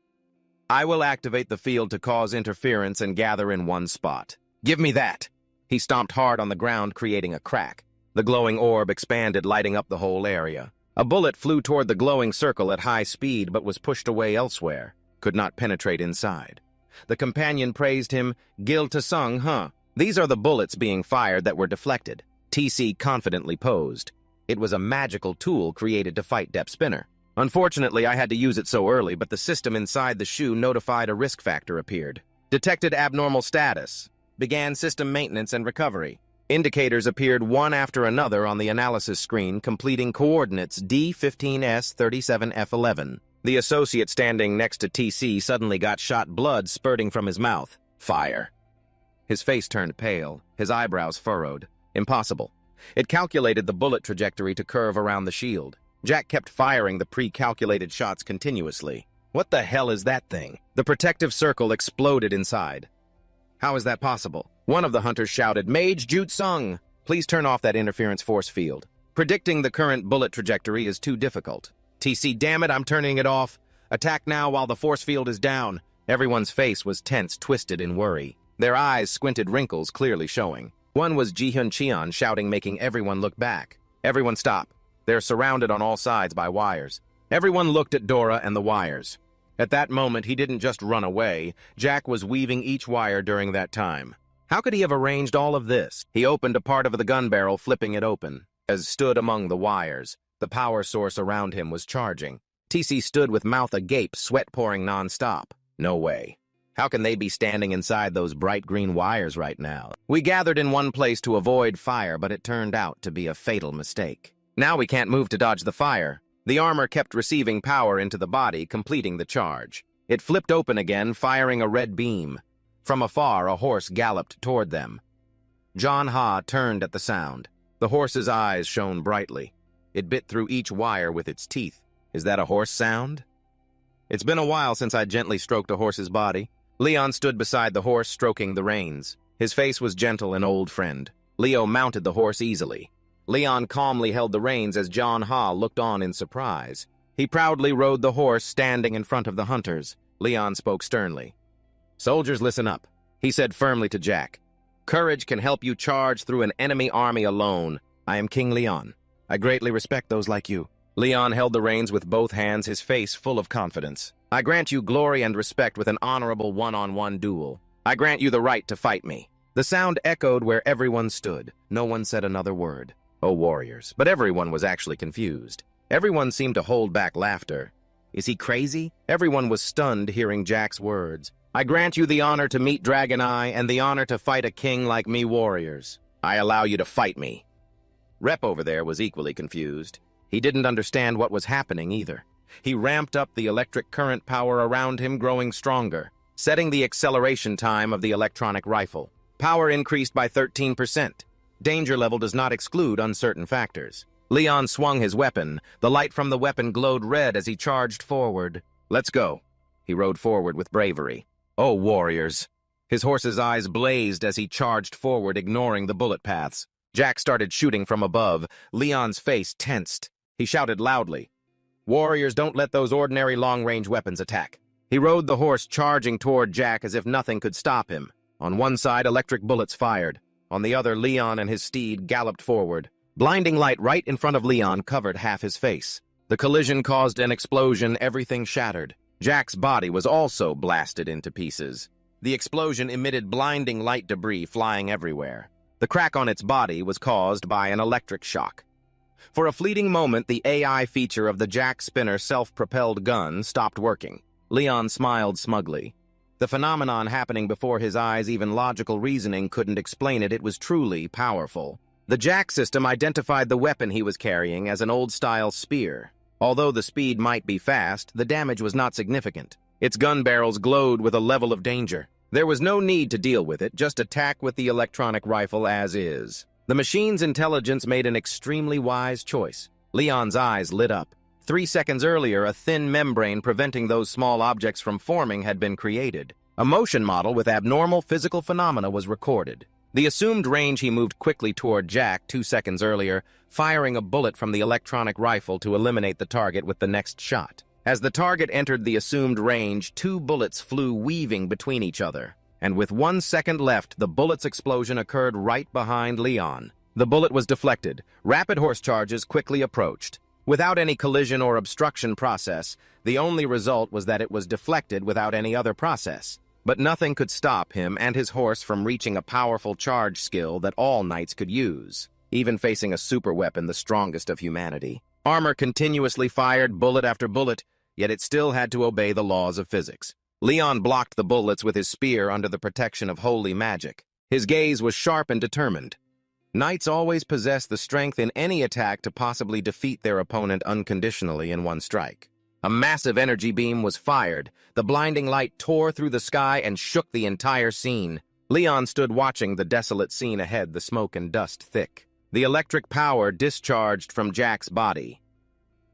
"I will activate the field to cause interference and gather in one spot." "Give me that." He stomped hard on the ground, creating a crack. The glowing orb expanded, lighting up the whole area. A bullet flew toward the glowing circle at high speed but was pushed away elsewhere. Could not penetrate inside. The companion praised him. "Gil Tasung, huh? These are the bullets being fired that were deflected." TC confidently posed. It was a magical tool created to fight Dep Spinner. "Unfortunately, I had to use it so early, but the system inside the shoe notified a risk factor appeared. Detected abnormal status. Began system maintenance and recovery. Indicators appeared one after another on the analysis screen, completing coordinates D15S37F11. The associate standing next to TC suddenly got shot, blood spurting from his mouth. Fire. His face turned pale, his eyebrows furrowed. Impossible. It calculated the bullet trajectory to curve around the shield. Jack kept firing the pre-calculated shots continuously. What the hell is that thing? The protective circle exploded inside. How is that possible? One of the hunters shouted, "Mage Jutsung! Please turn off that interference force field. Predicting the current bullet trajectory is too difficult." "TC, damn it, I'm turning it off. Attack now while the force field is down." Everyone's face was tense, twisted in worry. Their eyes squinted, wrinkles clearly showing. One was Jihyun Cheon shouting, making everyone look back. "Everyone stop. They're surrounded on all sides by wires." Everyone looked at Dora and the wires. At that moment, he didn't just run away. Jack was weaving each wire during that time. How could he have arranged all of this? He opened a part of the gun barrel, flipping it open. As stood among the wires, the power source around him was charging. TC stood with mouth agape, sweat pouring non-stop. No way. How can they be standing inside those bright green wires right now? "We gathered in one place to avoid fire, but it turned out to be a fatal mistake. Now we can't move to dodge the fire." The armor kept receiving power into the body, completing the charge. It flipped open again, firing a red beam. From afar, a horse galloped toward them. Manhwa turned at the sound. The horse's eyes shone brightly. It bit through each wire with its teeth. Is that a horse sound? It's been a while since I gently stroked a horse's body. Leon stood beside the horse, stroking the reins. His face was gentle, an old friend. Leo mounted the horse easily. Leon calmly held the reins as Manhwa looked on in surprise. He proudly rode the horse, standing in front of the hunters. Leon spoke sternly. "Soldiers, listen up," he said firmly to Jack. "Courage can help you charge through an enemy army alone. I am King Leon. I greatly respect those like you." Leon held the reins with both hands, his face full of confidence. "I grant you glory and respect with an honorable one-on-one duel. I grant you the right to fight me." The sound echoed where everyone stood. No one said another word. Oh, warriors. But everyone was actually confused. Everyone seemed to hold back laughter. Is he crazy? Everyone was stunned hearing Jack's words. "I grant you the honor to meet Dragon Eye and the honor to fight a king like me, warriors. I allow you to fight me." Rep over there was equally confused. He didn't understand what was happening either. He ramped up the electric current power around him, growing stronger, setting the acceleration time of the electronic rifle. Power increased by 13%. Danger level does not exclude uncertain factors. Leon swung his weapon. The light from the weapon glowed red as he charged forward. "Let's go." He rode forward with bravery. Oh, warriors. His horse's eyes blazed as he charged forward, ignoring the bullet paths. Jack started shooting from above. Leon's face tensed. He shouted loudly, "Warriors, don't let those ordinary long-range weapons attack." He rode the horse, charging toward Jack as if nothing could stop him. On one side, electric bullets fired. On the other, Leon and his steed galloped forward. Blinding light right in front of Leon covered half his face. The collision caused an explosion, everything shattered. Jack's body was also blasted into pieces. The explosion emitted blinding light debris flying everywhere. The crack on its body was caused by an electric shock. For a fleeting moment, the AI feature of the Jack Spinner self-propelled gun stopped working. Leon smiled smugly. The phenomenon happening before his eyes, even logical reasoning couldn't explain it. It was truly powerful. The Jack system identified the weapon he was carrying as an old-style spear. Although the speed might be fast, the damage was not significant. Its gun barrels glowed with a level of danger. There was no need to deal with it, just attack with the electronic rifle as is. The machine's intelligence made an extremely wise choice. Leon's eyes lit up. 3 seconds earlier, a thin membrane preventing those small objects from forming had been created. A motion model with abnormal physical phenomena was recorded. The assumed range he moved quickly toward Jack 2 seconds earlier, firing a bullet from the electronic rifle to eliminate the target with the next shot. As the target entered the assumed range, 2 bullets flew weaving between each other. And with 1 second left, the bullet's explosion occurred right behind Leon. The bullet was deflected. Rapid horse charges quickly approached. Without any collision or obstruction process, the only result was that it was deflected without any other process. But nothing could stop him and his horse from reaching a powerful charge skill that all knights could use, even facing a superweapon the strongest of humanity. Armor continuously fired bullet after bullet, yet it still had to obey the laws of physics. Leon blocked the bullets with his spear under the protection of holy magic. His gaze was sharp and determined. Knights always possess the strength in any attack to possibly defeat their opponent unconditionally in one strike. A massive energy beam was fired. The blinding light tore through the sky and shook the entire scene. Leon stood watching the desolate scene ahead, the smoke and dust thick. The electric power discharged from Jack's body.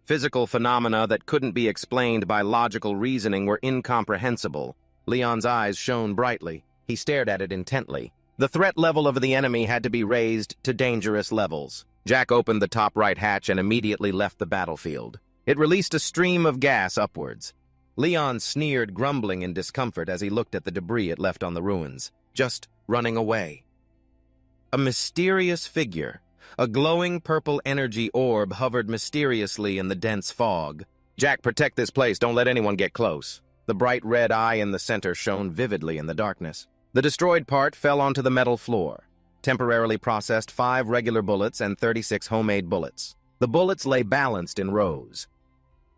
Physical phenomena that couldn't be explained by logical reasoning were incomprehensible. Leon's eyes shone brightly. He stared at it intently. The threat level of the enemy had to be raised to dangerous levels. Jack opened the top right hatch and immediately left the battlefield. It released a stream of gas upwards. Leon sneered, grumbling in discomfort as he looked at the debris it left on the ruins, just running away. A mysterious figure, a glowing purple energy orb, hovered mysteriously in the dense fog. "Jack, protect this place. Don't let anyone get close." The bright red eye in the center shone vividly in the darkness. The destroyed part fell onto the metal floor. Temporarily processed 5 regular bullets and 36 homemade bullets. The bullets lay balanced in rows.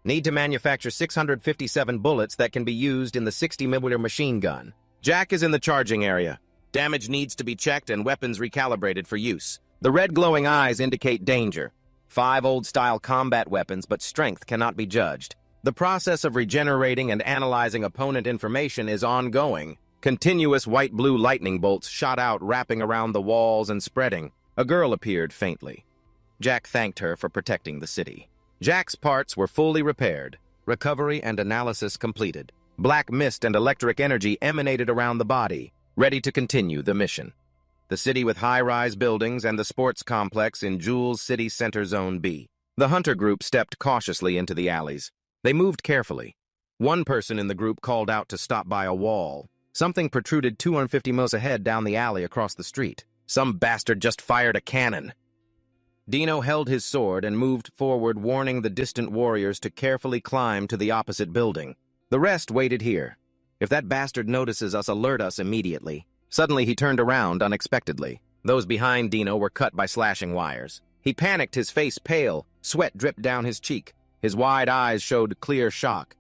Need to manufacture 657 bullets that can be used in the 60mm machine gun. Jack is in the charging area. Damage needs to be checked and weapons recalibrated for use. The red glowing eyes indicate danger. 5 old-style combat weapons, but strength cannot be judged. The process of regenerating and analyzing opponent information is ongoing. Continuous white-blue lightning bolts shot out, wrapping around the walls and spreading. A girl appeared faintly. Jack thanked her for protecting the city. Jack's parts were fully repaired. Recovery and analysis completed. Black mist and electric energy emanated around the body, ready to continue the mission. The city with high-rise buildings and the sports complex in Jules City Center Zone B. The hunter group stepped cautiously into the alleys. They moved carefully. One person in the group called out to stop by a wall. Something protruded 250 miles ahead down the alley across the street. Some bastard just fired a cannon. Dino held his sword and moved forward, warning the distant warriors to carefully climb to the opposite building. The rest waited here. If that bastard notices us, alert us immediately. Suddenly he turned around unexpectedly. Those behind Dino were cut by slashing wires. He panicked, his face pale. Sweat dripped down his cheek. His wide eyes showed clear shock.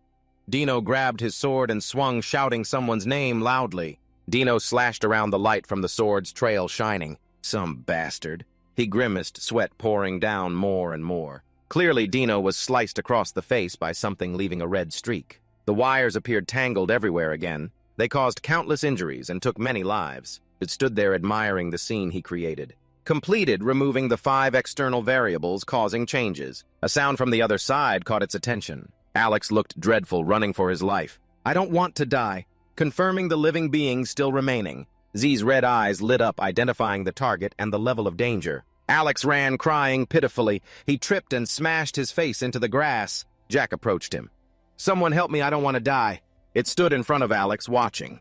Dino grabbed his sword and swung, shouting someone's name loudly. Dino slashed around the light from the sword's trail shining. Some bastard. He grimaced, sweat pouring down more and more. Clearly, Dino was sliced across the face by something, leaving a red streak. The wires appeared tangled everywhere again. They caused countless injuries and took many lives. It stood there admiring the scene he created. Completed removing the 5 external variables causing changes. A sound from the other side caught its attention. Alex looked dreadful, running for his life. "I don't want to die." Confirming the living beings still remaining. Z's red eyes lit up, identifying the target and the level of danger. Alex ran, crying pitifully. He tripped and smashed his face into the grass. Jack approached him. "Someone help me, I don't want to die." It stood in front of Alex, watching.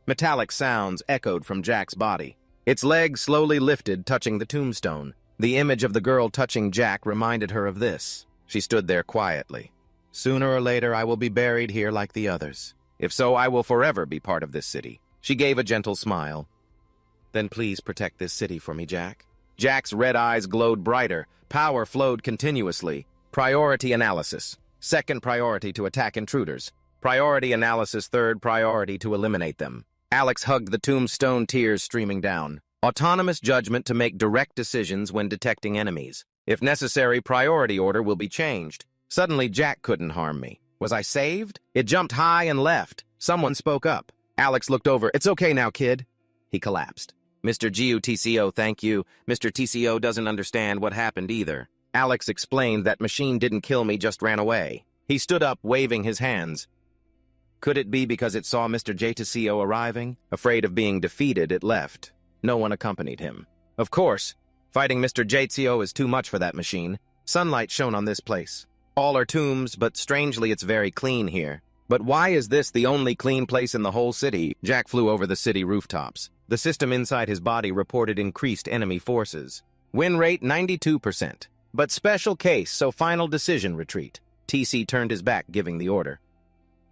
Metallic sounds echoed from Jack's body. Its legs slowly lifted, touching the tombstone. The image of the girl touching Jack reminded her of this. She stood there quietly. Sooner or later, I will be buried here like the others. If so, I will forever be part of this city. She gave a gentle smile. Then please protect this city for me, Jack. Jack's red eyes glowed brighter. Power flowed continuously. Priority analysis. Second priority to attack intruders. Priority analysis. Third priority to eliminate them. Alex hugged the tombstone, tears streaming down. Autonomous judgment to make direct decisions when detecting enemies. If necessary, priority order will be changed. Suddenly, Jack couldn't harm me. Was I saved? It jumped high and left. Someone spoke up. Alex looked over. It's okay now, kid. He collapsed. Mr. GUTCO, thank you. Mr. TCO doesn't understand what happened either. Alex explained that machine didn't kill me, just ran away. He stood up, waving his hands. Could it be because it saw Mr. JTCO arriving? Afraid of being defeated, it left. No one accompanied him. Of course, fighting Mr. JTCO is too much for that machine. Sunlight shone on this place. All are tombs, but strangely it's very clean here. But why is this the only clean place in the whole city? Jack flew over the city rooftops. The system inside his body reported increased enemy forces. Win rate 92%. But special case, so final decision retreat. TC turned his back, giving the order.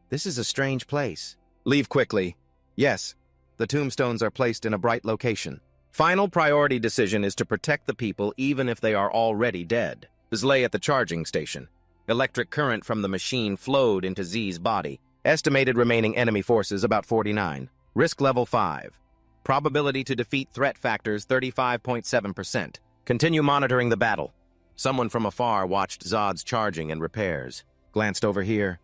This is a strange place. Leave quickly. Yes, the tombstones are placed in a bright location. Final priority decision is to protect the people even if they are already dead. Zlay at the charging station. Electric current from the machine flowed into Z's body. Estimated remaining enemy forces about 49. Risk level 5. Probability to defeat threat factors 35.7%. Continue monitoring the battle. Someone from afar watched Zod's charging and repairs. Glanced over here.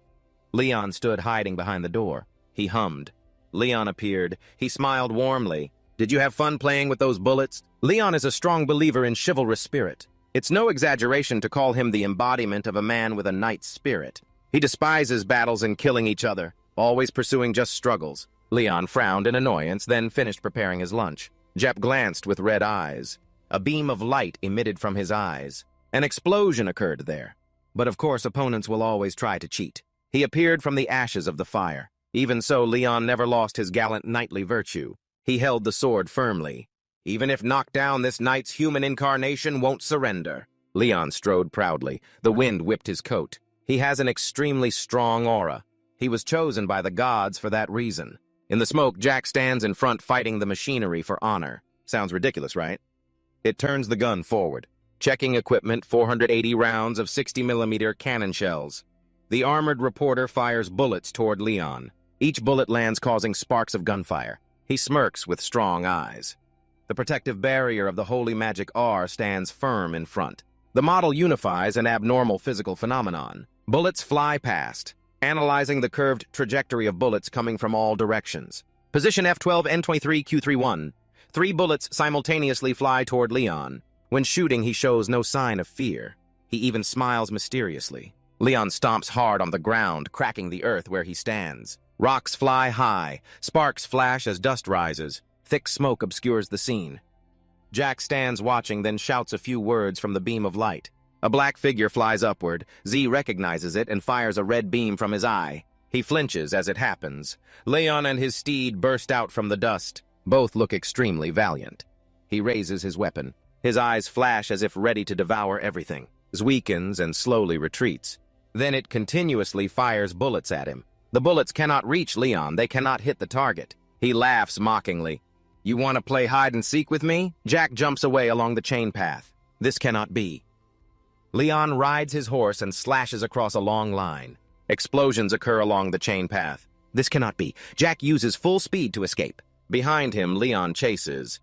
Leon stood hiding behind the door. He hummed. Leon appeared. He smiled warmly. Did you have fun playing with those bullets? Leon is a strong believer in chivalrous spirit. It's no exaggeration to call him the embodiment of a man with a knight's spirit. He despises battles and killing each other, always pursuing just struggles. Leon frowned in annoyance, then finished preparing his lunch. Jep glanced with red eyes. A beam of light emitted from his eyes. An explosion occurred there. But of course, opponents will always try to cheat. He appeared from the ashes of the fire. Even so, Leon never lost his gallant knightly virtue. He held the sword firmly. Even if knocked down, this knight's human incarnation won't surrender. Leon strode proudly. The wind whipped his coat. He has an extremely strong aura. He was chosen by the gods for that reason. In the smoke, Jack stands in front fighting the machinery for honor. Sounds ridiculous, right? It turns the gun forward. Checking equipment, 480 rounds of 60mm cannon shells. The armored reporter fires bullets toward Leon. Each bullet lands, causing sparks of gunfire. He smirks with strong eyes. The protective barrier of the holy magic R stands firm in front. The model unifies an abnormal physical phenomenon. Bullets fly past, analyzing the curved trajectory of bullets coming from all directions. Position F12 N23 Q31. 3 bullets simultaneously fly toward Leon. When shooting, he shows no sign of fear. He even smiles mysteriously. Leon stomps hard on the ground, cracking the earth where he stands. Rocks fly high. Sparks flash as dust rises. Thick smoke obscures the scene. Jack stands watching, then shouts a few words from the beam of light. A black figure flies upward. Z recognizes it and fires a red beam from his eye. He flinches as it happens. Leon and his steed burst out from the dust. Both look extremely valiant. He raises his weapon. His eyes flash as if ready to devour everything. Z weakens and slowly retreats. Then it continuously fires bullets at him. The bullets cannot reach Leon. They cannot hit the target. He laughs mockingly. You want to play hide-and-seek with me? Jack jumps away along the chain path. This cannot be. Leon rides his horse and slashes across a long line. Explosions occur along the chain path. This cannot be. Jack uses full speed to escape. Behind him, Leon chases.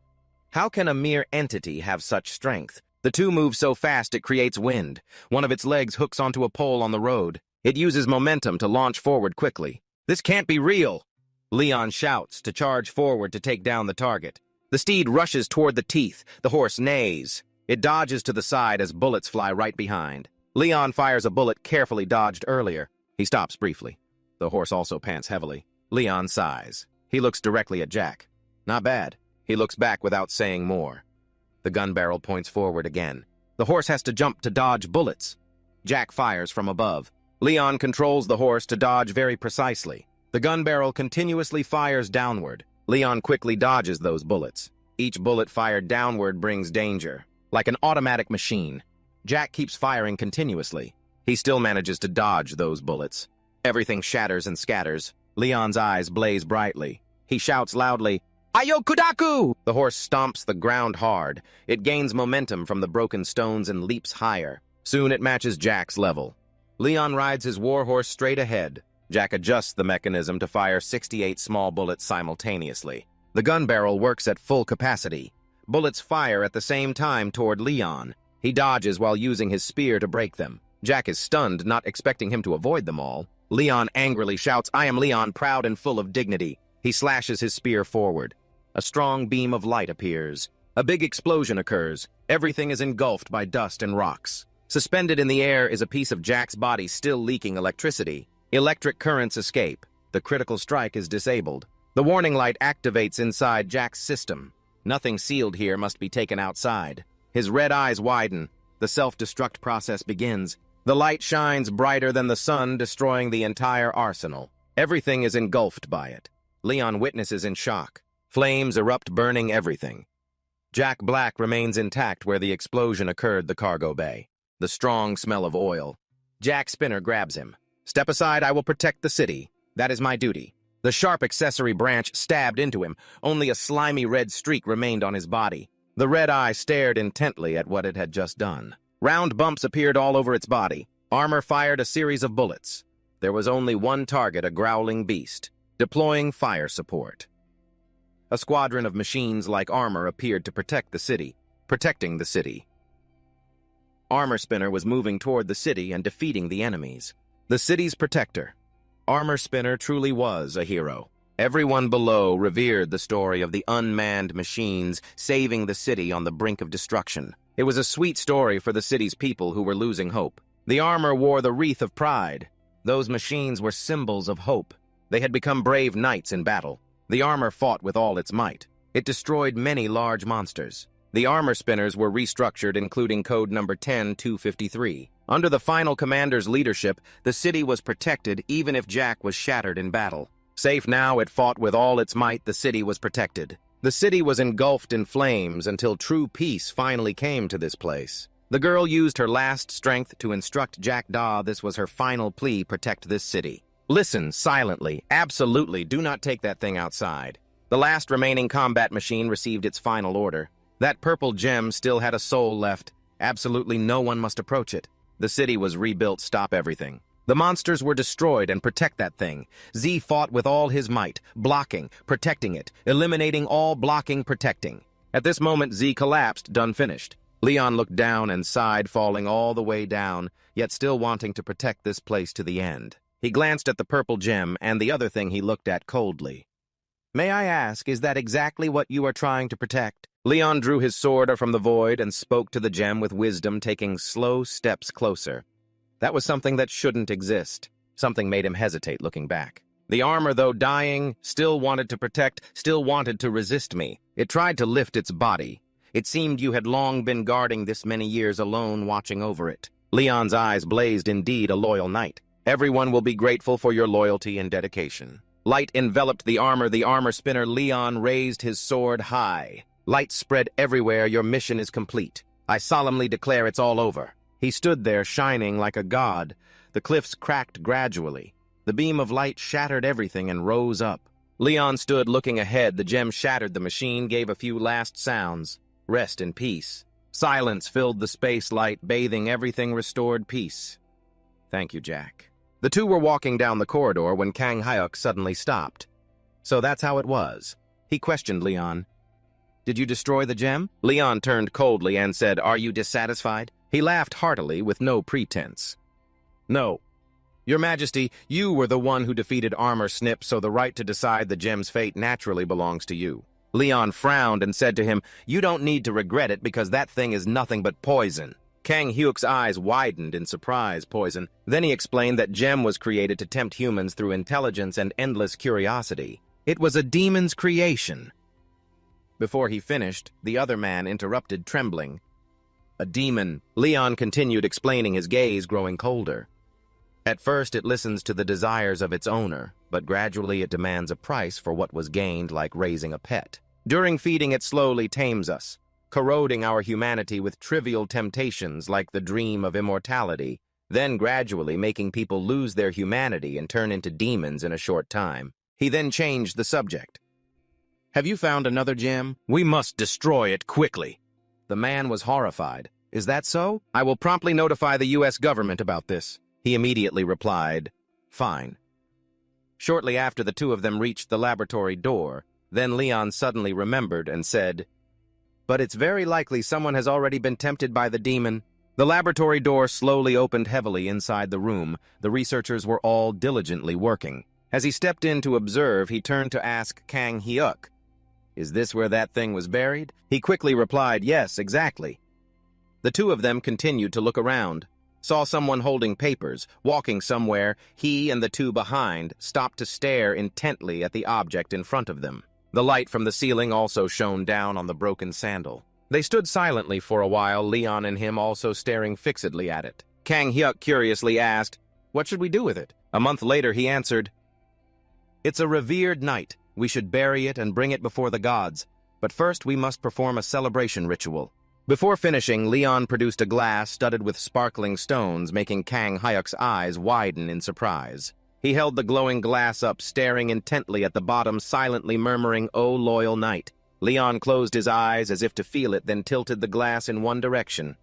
How can a mere entity have such strength? The two move so fast it creates wind. One of its legs hooks onto a pole on the road. It uses momentum to launch forward quickly. This can't be real! Leon shouts to charge forward to take down the target. The steed rushes toward the teeth. The horse neighs. It dodges to the side as bullets fly right behind. Leon fires a bullet carefully dodged earlier. He stops briefly. The horse also pants heavily. Leon sighs. He looks directly at Jack. Not bad. He looks back without saying more. The gun barrel points forward again. The horse has to jump to dodge bullets. Jack fires from above. Leon controls the horse to dodge very precisely. The gun barrel continuously fires downward. Leon quickly dodges those bullets. Each bullet fired downward brings danger. like an automatic machine. Jack keeps firing continuously. He still manages to dodge those bullets. Everything shatters and scatters. Leon's eyes blaze brightly. He shouts loudly, "Ayokudaku!" The horse stomps the ground hard. It gains momentum from the broken stones and leaps higher. Soon it matches Jack's level. Leon rides his warhorse straight ahead. Jack adjusts the mechanism to fire 68 small bullets simultaneously. The gun barrel works at full capacity. Bullets fire at the same time toward Leon. He dodges while using his spear to break them. Jack is stunned, not expecting him to avoid them all. Leon angrily shouts, "I am Leon, proud and full of dignity." He slashes his spear forward. A strong beam of light appears. A big explosion occurs. Everything is engulfed by dust and rocks. Suspended in the air is a piece of Jack's body still leaking electricity. Electric currents escape. The critical strike is disabled. The warning light activates inside Jack's system. Nothing sealed here must be taken outside. His red eyes widen. The self-destruct process begins. The light shines brighter than the sun, destroying the entire arsenal. Everything is engulfed by it. Leon witnesses in shock. Flames erupt, burning everything. Jack Black remains intact where the explosion occurred, the cargo bay. The strong smell of oil. Jack Spinner grabs him. "Step aside, I will protect the city. That is my duty." The sharp accessory branch stabbed into him. Only a slimy red streak remained on his body. The red eye stared intently at what it had just done. Round bumps appeared all over its body. Armor fired a series of bullets. There was only one target, a growling beast. Deploying fire support. A squadron of machines like Armor appeared to protect the city, protecting the city. Armor Spinner was moving toward the city and defeating the enemies. The city's protector. Armor Spinner truly was a hero. Everyone below revered the story of the unmanned machines saving the city on the brink of destruction. It was a sweet story for the city's people who were losing hope. The armor wore the wreath of pride. Those machines were symbols of hope. They had become brave knights in battle. The armor fought with all its might. It destroyed many large monsters. The armor spinners were restructured, including code number 10253. Under the final commander's leadership, the city was protected even if Jack was shattered in battle. Safe now, it fought with all its might. The city was protected. The city was engulfed in flames until true peace finally came to this place. The girl used her last strength to instruct Jack Daw. This was her final plea: protect this city. Listen silently. Absolutely do not take that thing outside. The last remaining combat machine received its final order. That purple gem still had a soul left. Absolutely no one must approach it. The city was rebuilt. Stop everything. The monsters were destroyed, and protect that thing. Z fought with all his might, blocking, protecting it, eliminating all blocking, protecting. At this moment, Z collapsed, done finished. Leon looked down and sighed, falling all the way down, yet still wanting to protect this place to the end. He glanced at the purple gem and the other thing he looked at coldly. "May I ask, is that exactly what you are trying to protect?" Leon drew his sword from the void and spoke to the gem with wisdom, taking slow steps closer. That was something that shouldn't exist. Something made him hesitate, looking back. The armor, though dying, still wanted to protect, still wanted to resist me. It tried to lift its body. It seemed you had long been guarding this many years alone, watching over it. Leon's eyes blazed. Indeed, a loyal knight. Everyone will be grateful for your loyalty and dedication. Light enveloped the armor spinner. Leon raised his sword high. Light spread everywhere. Your mission is complete. I solemnly declare it's all over. He stood there, shining like a god. The cliffs cracked gradually. The beam of light shattered everything and rose up. Leon stood looking ahead. The gem shattered the machine, gave a few last sounds. Rest in peace. Silence filled the space, light bathing everything, restored peace. Thank you, Jack. The two were walking down the corridor when Kang Hyuk suddenly stopped. So that's how it was. He questioned Leon. Did you destroy the gem? Leon turned coldly and said, "Are you dissatisfied?" He laughed heartily with no pretense. No. Your Majesty, you were the one who defeated Armor Snip, so the right to decide the gem's fate naturally belongs to you. Leon frowned and said to him, "You don't need to regret it because that thing is nothing but poison." Kang Hyuk's eyes widened in surprise. Poison. Then he explained that gem was created to tempt humans through intelligence and endless curiosity. It was a demon's creation. Before he finished, the other man interrupted, trembling. A demon. Leon continued explaining, his gaze growing colder. At first it listens to the desires of its owner, but gradually it demands a price for what was gained, like raising a pet. During feeding it slowly tames us. corroding our humanity with trivial temptations like the dream of immortality, then gradually making people lose their humanity and turn into demons in a short time. He then changed the subject. Have you found another gem? We must destroy it quickly. The man was horrified. Is that so? I will promptly notify the U.S. government about this. He immediately replied, Fine. Shortly after, the two of them reached the laboratory door. Then Leon suddenly remembered and said, But it's very likely someone has already been tempted by the demon. The laboratory door slowly opened heavily inside the room. The researchers were all diligently working. As he stepped in to observe, he turned to ask Kang Hyuk, Is this where that thing was buried? He quickly replied, Yes, exactly. The two of them continued to look around. Saw someone holding papers, walking somewhere. He and the two behind stopped to stare intently at the object in front of them. The light from the ceiling also shone down on the broken sandal. They stood silently for a while, Leon and him also staring fixedly at it. Kang Hyuk curiously asked, What should we do with it? A month later he answered, It's a revered knight. We should bury it and bring it before the gods. But first we must perform a celebration ritual. Before finishing, Leon produced a glass studded with sparkling stones, making Kang Hyuk's eyes widen in surprise. He held the glowing glass up, staring intently at the bottom, silently murmuring, "O loyal knight." Leon closed his eyes as if to feel it, then tilted the glass in one direction.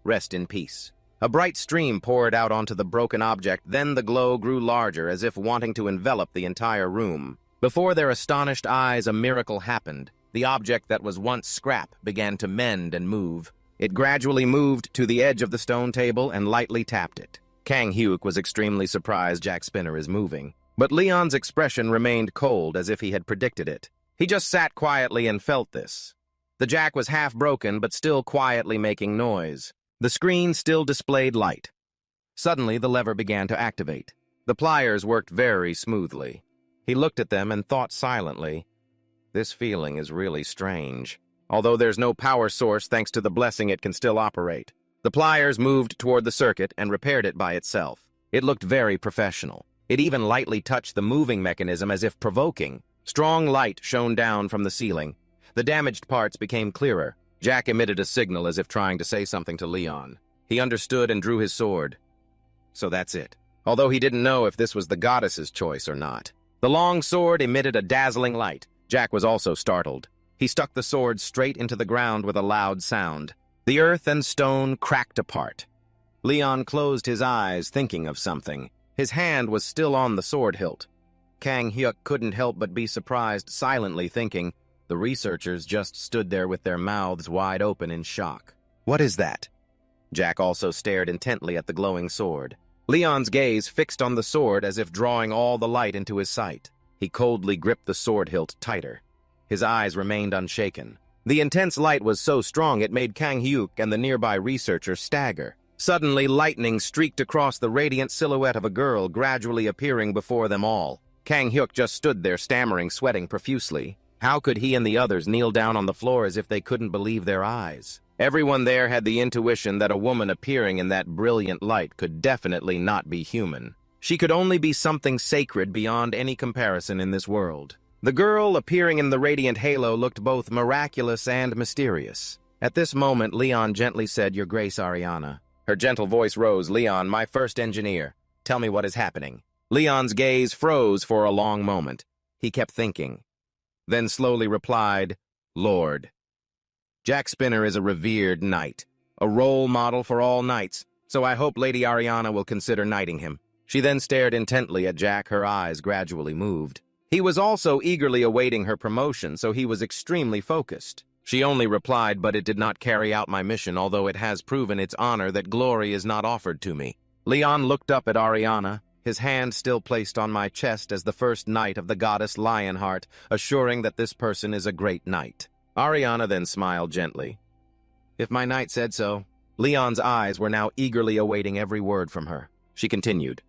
Rest in peace. A bright stream poured out onto the broken object, then the glow grew larger, as if wanting to envelop the entire room. Before their astonished eyes, a miracle happened. The object that was once scrap began to mend and move. It gradually moved to the edge of the stone table and lightly tapped it. Kang Hyuk was extremely surprised Jack Spinner is moving. But Leon's expression remained cold, as if he had predicted it. He just sat quietly and felt this. The jack was half broken, but still quietly making noise. The screen still displayed light. Suddenly, the lever began to activate. The pliers worked very smoothly. He looked at them and thought silently, This feeling is really strange. Although there's no power source, thanks to the blessing, it can still operate. The pliers moved toward the circuit and repaired it by itself. It looked very professional. It even lightly touched the moving mechanism as if provoking. Strong light shone down from the ceiling. The damaged parts became clearer. Jack emitted a signal as if trying to say something to Leon. He understood and drew his sword. So that's it. Although he didn't know if this was the goddess's choice or not. The long sword emitted a dazzling light. Jack was also startled. He stuck the sword straight into the ground with a loud sound. The earth and stone cracked apart. Leon closed his eyes, thinking of something. His hand was still on the sword hilt. Kang Hyuk couldn't help but be surprised, silently thinking. The researchers just stood there with their mouths wide open in shock. What is that? Jack also stared intently at the glowing sword. Leon's gaze fixed on the sword as if drawing all the light into his sight. He coldly gripped the sword hilt tighter. His eyes remained unshaken. The intense light was so strong it made Kang Hyuk and the nearby researcher stagger. Suddenly, lightning streaked across the radiant silhouette of a girl, gradually appearing before them all. Kang Hyuk just stood there, stammering, sweating profusely. How could he and the others kneel down on the floor as if they couldn't believe their eyes? Everyone there had the intuition that a woman appearing in that brilliant light could definitely not be human. She could only be something sacred beyond any comparison in this world. The girl appearing in the radiant halo looked both miraculous and mysterious. At this moment, Leon gently said, "Your Grace, Ariana." Her gentle voice rose, "Leon, my first engineer. Tell me what is happening." Leon's gaze froze for a long moment. He kept thinking. Then slowly replied, "Lord." Jack Spinner is a revered knight, a role model for all knights, so I hope Lady Ariana will consider knighting him. She then stared intently at Jack, her eyes gradually moved. He was also eagerly awaiting her promotion, so he was extremely focused. She only replied, "But it did not carry out my mission, although it has proven its honor that glory is not offered to me." Leon looked up at Ariana, his hand still placed on my chest as the first knight of the goddess Lionheart, assuring that this person is a great knight. Ariana then smiled gently. "If my knight said so." Leon's eyes were now eagerly awaiting every word from her. She continued,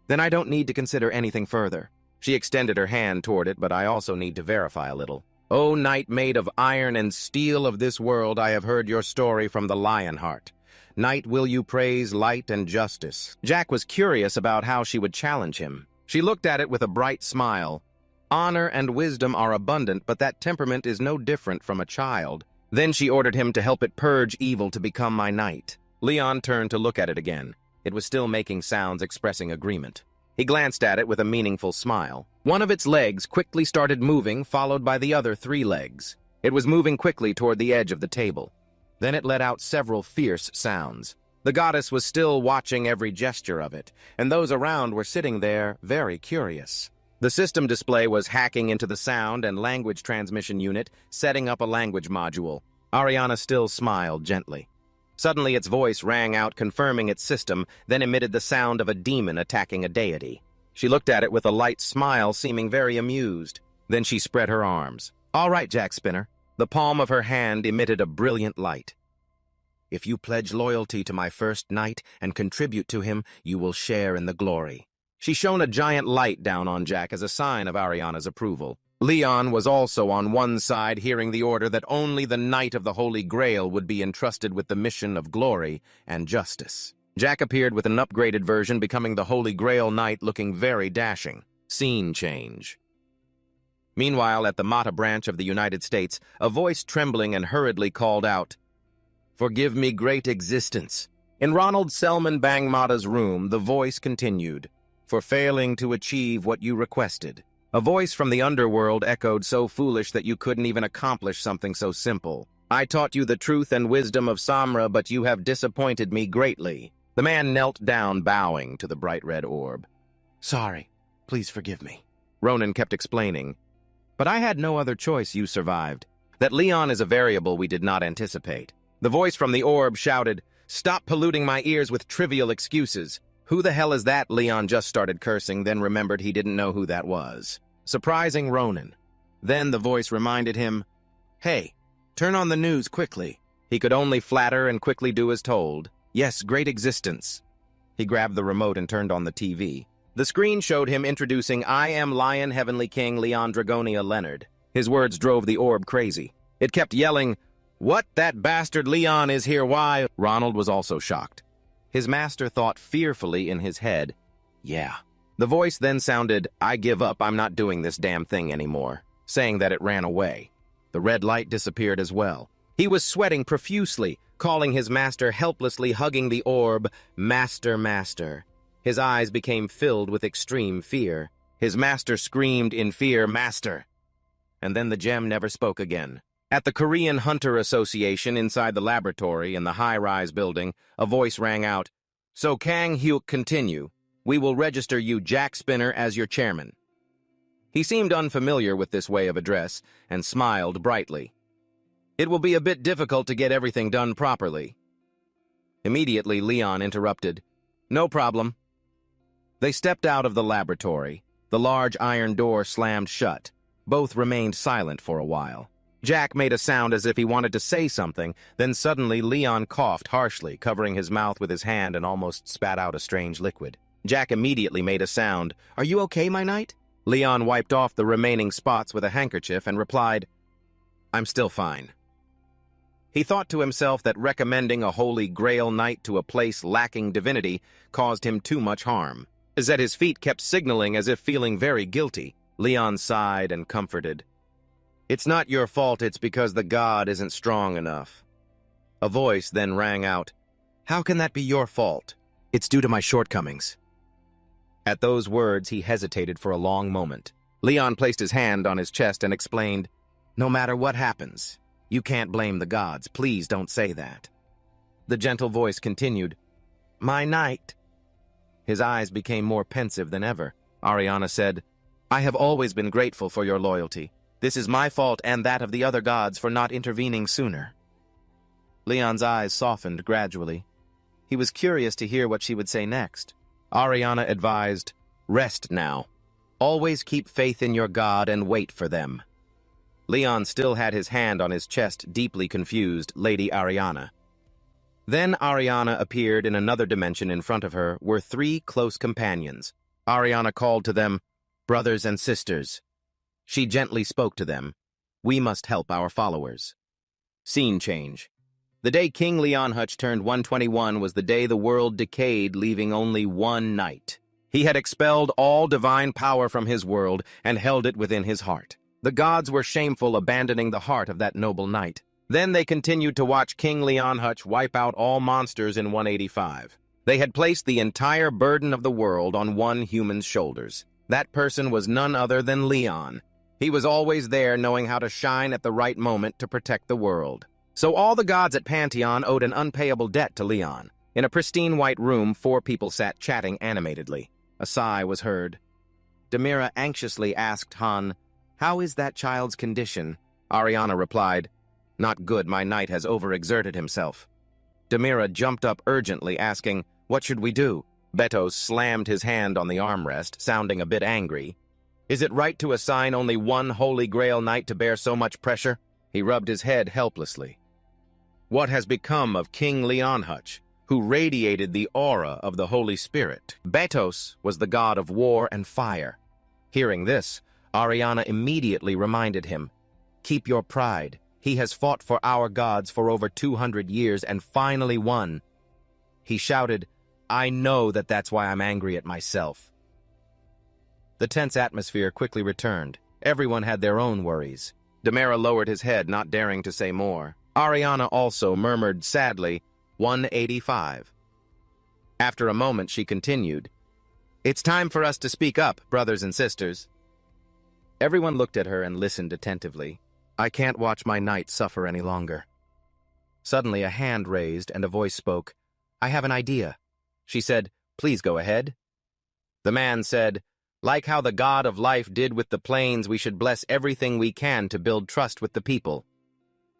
"Then I don't need to consider anything further." She extended her hand toward it, but I also need to verify a little. "O knight made of iron and steel of this world, I have heard your story from the Lionheart. Knight, will you praise light and justice?" Jack was curious about how she would challenge him. She looked at it with a bright smile. "Honor and wisdom are abundant, but that temperament is no different from a child. Then she ordered him to help it purge evil to become my knight. Leon turned to look at it again. It was still making sounds expressing agreement. He glanced at it with a meaningful smile. One of its legs quickly started moving, followed by the other 3 legs. It was moving quickly toward the edge of the table. Then it let out several fierce sounds. The goddess was still watching every gesture of it, and those around were sitting there very curious. The system display was hacking into the sound and language transmission unit, setting up a language module. Ariana still smiled gently. Suddenly its voice rang out, confirming its system, then emitted the sound of a demon attacking a deity. She looked at it with a light smile, seeming very amused. Then she spread her arms. "All right, Jack Spinner." The palm of her hand emitted a brilliant light. "If you pledge loyalty to my first knight and contribute to him, you will share in the glory." She shone a giant light down on Jack as a sign of Ariana's approval. Leon was also on one side, hearing the order that only the Knight of the Holy Grail would be entrusted with the mission of glory and justice. Jack appeared with an upgraded version, becoming the Holy Grail Knight, looking very dashing. Scene change. Meanwhile, at the Mata branch of the United States, a voice trembling and hurriedly called out, "Forgive me, great existence." In Ronald Selman Bang Mata's room, the voice continued, "For failing to achieve what you requested." A voice from the underworld echoed, so foolish that you couldn't even accomplish something so simple. "I taught you the truth and wisdom of Samra, but you have disappointed me greatly." The man knelt down, bowing to the bright red orb. "Sorry, please forgive me," Ronan kept explaining. "But I had no other choice. You survived. That Leon is a variable we did not anticipate." The voice from the orb shouted, "Stop polluting my ears with trivial excuses." "Who the hell is that?" Leon just started cursing, then remembered he didn't know who that was. Surprising Ronan. Then the voice reminded him, "Hey, turn on the news quickly." He could only flatter and quickly do as told. "Yes, great existence." He grabbed the remote and turned on the TV. The screen showed him introducing "I am Lion Heavenly King Leon Dragonia Leonard." His words drove the orb crazy. It kept yelling, "What? That bastard Leon is here, why?" Ronald was also shocked. His master thought fearfully in his head, "Yeah." The voice then sounded, "I give up, I'm not doing this damn thing anymore," saying that it ran away. The red light disappeared as well. He was sweating profusely, calling his master, helplessly hugging the orb, "Master, master." His eyes became filled with extreme fear. His master screamed in fear, "Master!" And then the gem never spoke again. At the Korean Hunter Association inside the laboratory in the high-rise building, a voice rang out, "So Kang Hyuk continue. We will register you, Jack Spinner, as your chairman." He seemed unfamiliar with this way of address and smiled brightly. "It will be a bit difficult to get everything done properly." Immediately, Leon interrupted, "No problem." They stepped out of the laboratory. The large iron door slammed shut. Both remained silent for a while. Jack made a sound as if he wanted to say something, then suddenly Leon coughed harshly, covering his mouth with his hand and almost spat out a strange liquid. Jack immediately made a sound. "Are you okay, my knight?" Leon wiped off the remaining spots with a handkerchief and replied, "I'm still fine." He thought to himself that recommending a Holy Grail knight to a place lacking divinity caused him too much harm. As that his feet kept signaling as if feeling very guilty. Leon sighed and comforted. "It's not your fault, it's because the god isn't strong enough." A voice then rang out, "How can that be your fault?" "It's due to my shortcomings." At those words, he hesitated for a long moment. Leon placed his hand on his chest and explained, "No matter what happens, you can't blame the gods. Please don't say that." The gentle voice continued, "My knight." His eyes became more pensive than ever. Ariana said, "I have always been grateful for your loyalty. This is my fault and that of the other gods for not intervening sooner." Leon's eyes softened gradually. He was curious to hear what she would say next. Ariana advised, "Rest now. Always keep faith in your god and wait for them." Leon still had his hand on his chest, deeply confused. "Lady Ariana." Then Ariana appeared in another dimension. In front of her were 3 close companions. Ariana called to them, "Brothers and sisters." She gently spoke to them, "We must help our followers." Scene change. The day King Leon Hutch turned 121 was the day the world decayed, leaving only one knight. He had expelled all divine power from his world and held it within his heart. The gods were shameful, abandoning the heart of that noble knight. Then they continued to watch King Leon Hutch wipe out all monsters in 185. They had placed the entire burden of the world on one human's shoulders. That person was none other than Leon. He was always there, knowing how to shine at the right moment to protect the world. So all the gods at Pantheon owed an unpayable debt to Leon. In a pristine white room, 4 people sat chatting animatedly. A sigh was heard. Demira anxiously asked Han, "How is that child's condition?" Ariana replied, "Not good, my knight has overexerted himself." Demira jumped up urgently, asking, "What should we do?" Betos slammed his hand on the armrest, sounding a bit angry. "Is it right to assign only one Holy Grail knight to bear so much pressure?" He rubbed his head helplessly. What has become of King Leon Hutch, who radiated the aura of the Holy Spirit? Betos was the god of war and fire. Hearing this, Ariana immediately reminded him, "Keep your pride. He has fought for our gods for over 200 years and finally won." He shouted, "I know that's why I'm angry at myself." The tense atmosphere quickly returned. Everyone had their own worries. Demira lowered his head, not daring to say more. Ariana also murmured sadly, 185. After a moment, she continued, "It's time for us to speak up, brothers and sisters." Everyone looked at her and listened attentively. "I can't watch my knight suffer any longer." Suddenly, a hand raised and a voice spoke. "I have an idea." She said, "Please go ahead." The man said, "Like how the god of life did with the plains, we should bless everything we can to build trust with the people."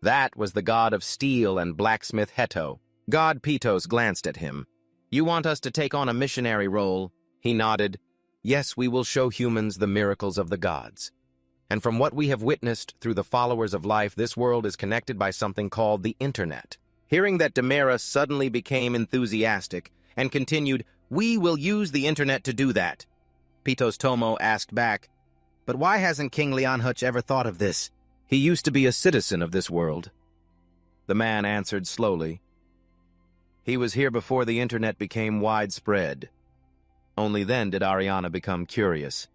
That was the god of steel and blacksmith Heto. God Pitos glanced at him. "You want us to take on a missionary role?" He nodded. "Yes, we will show humans the miracles of the gods. And from what we have witnessed through the followers of life, this world is connected by something called the Internet." Hearing that, Demira suddenly became enthusiastic and continued, "We will use the Internet to do that." Pitos Tomo asked back, "But why hasn't King Leon Hutch ever thought of this? He used to be a citizen of this world." The man answered slowly, "He was here before the Internet became widespread." Only then did Ariana become curious.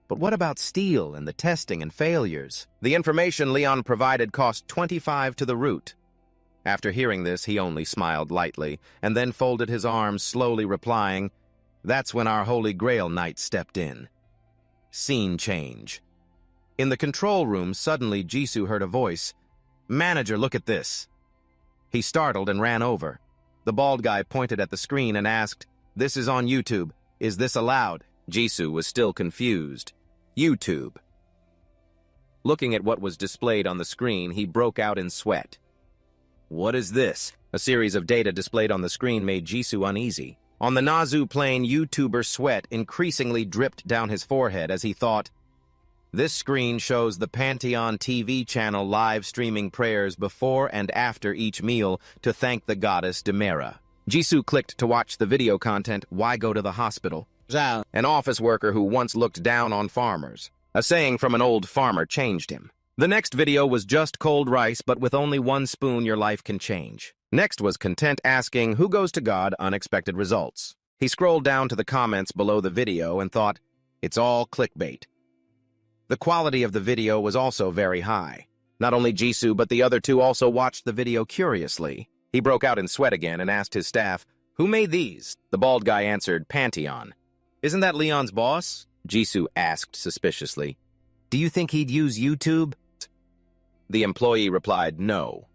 "But what about steel and the testing and failures?" The information Leon provided cost 25 to the root. After hearing this, he only smiled lightly, and then folded his arms, slowly replying, "That's when our Holy Grail knight stepped in." Scene change. In the control room, suddenly Jisoo heard a voice. "Manager, look at this." He startled and ran over. The bald guy pointed at the screen and asked, "This is on YouTube. Is this allowed?" Jisoo was still confused. YouTube. Looking at what was displayed on the screen, he broke out in sweat. "What is this?" A series of data displayed on the screen made Jisoo uneasy. On the Nazu plane, YouTuber sweat increasingly dripped down his forehead as he thought, "This screen shows the Pantheon TV channel live streaming prayers before and after each meal to thank the goddess Demira." Jisoo clicked to watch the video content, "Why go to the hospital?" An office worker who once looked down on farmers. A saying from an old farmer changed him. The next video was just cold rice, but with only 1 spoon your life can change. Next was content asking, "Who goes to God? Unexpected results." He scrolled down to the comments below the video and thought, "It's all clickbait." The quality of the video was also very high. Not only Jisoo, but the other 2 also watched the video curiously. He broke out in sweat again and asked his staff, "Who made these?" The bald guy answered, "Pantheon." "Isn't that Leon's boss?" Jisoo asked suspiciously. "Do you think he'd use YouTube?" The employee replied, "No."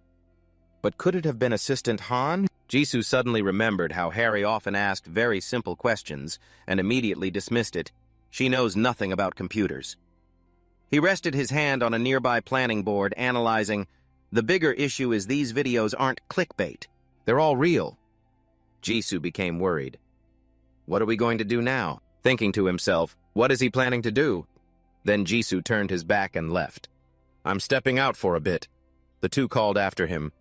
But could it have been Assistant Han? Jisoo suddenly remembered how Harry often asked very simple questions and immediately dismissed it. She knows nothing about computers. He rested his hand on a nearby planning board, analyzing, "The bigger issue is these videos aren't clickbait. They're all real." Jisoo became worried. What are we going to do now? Thinking to himself, what is he planning to do? Then Jisoo turned his back and left. "I'm stepping out for a bit." The 2 called after him.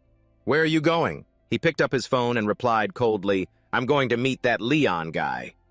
"Where are you going?" He picked up his phone and replied coldly, "I'm going to meet that Leon guy."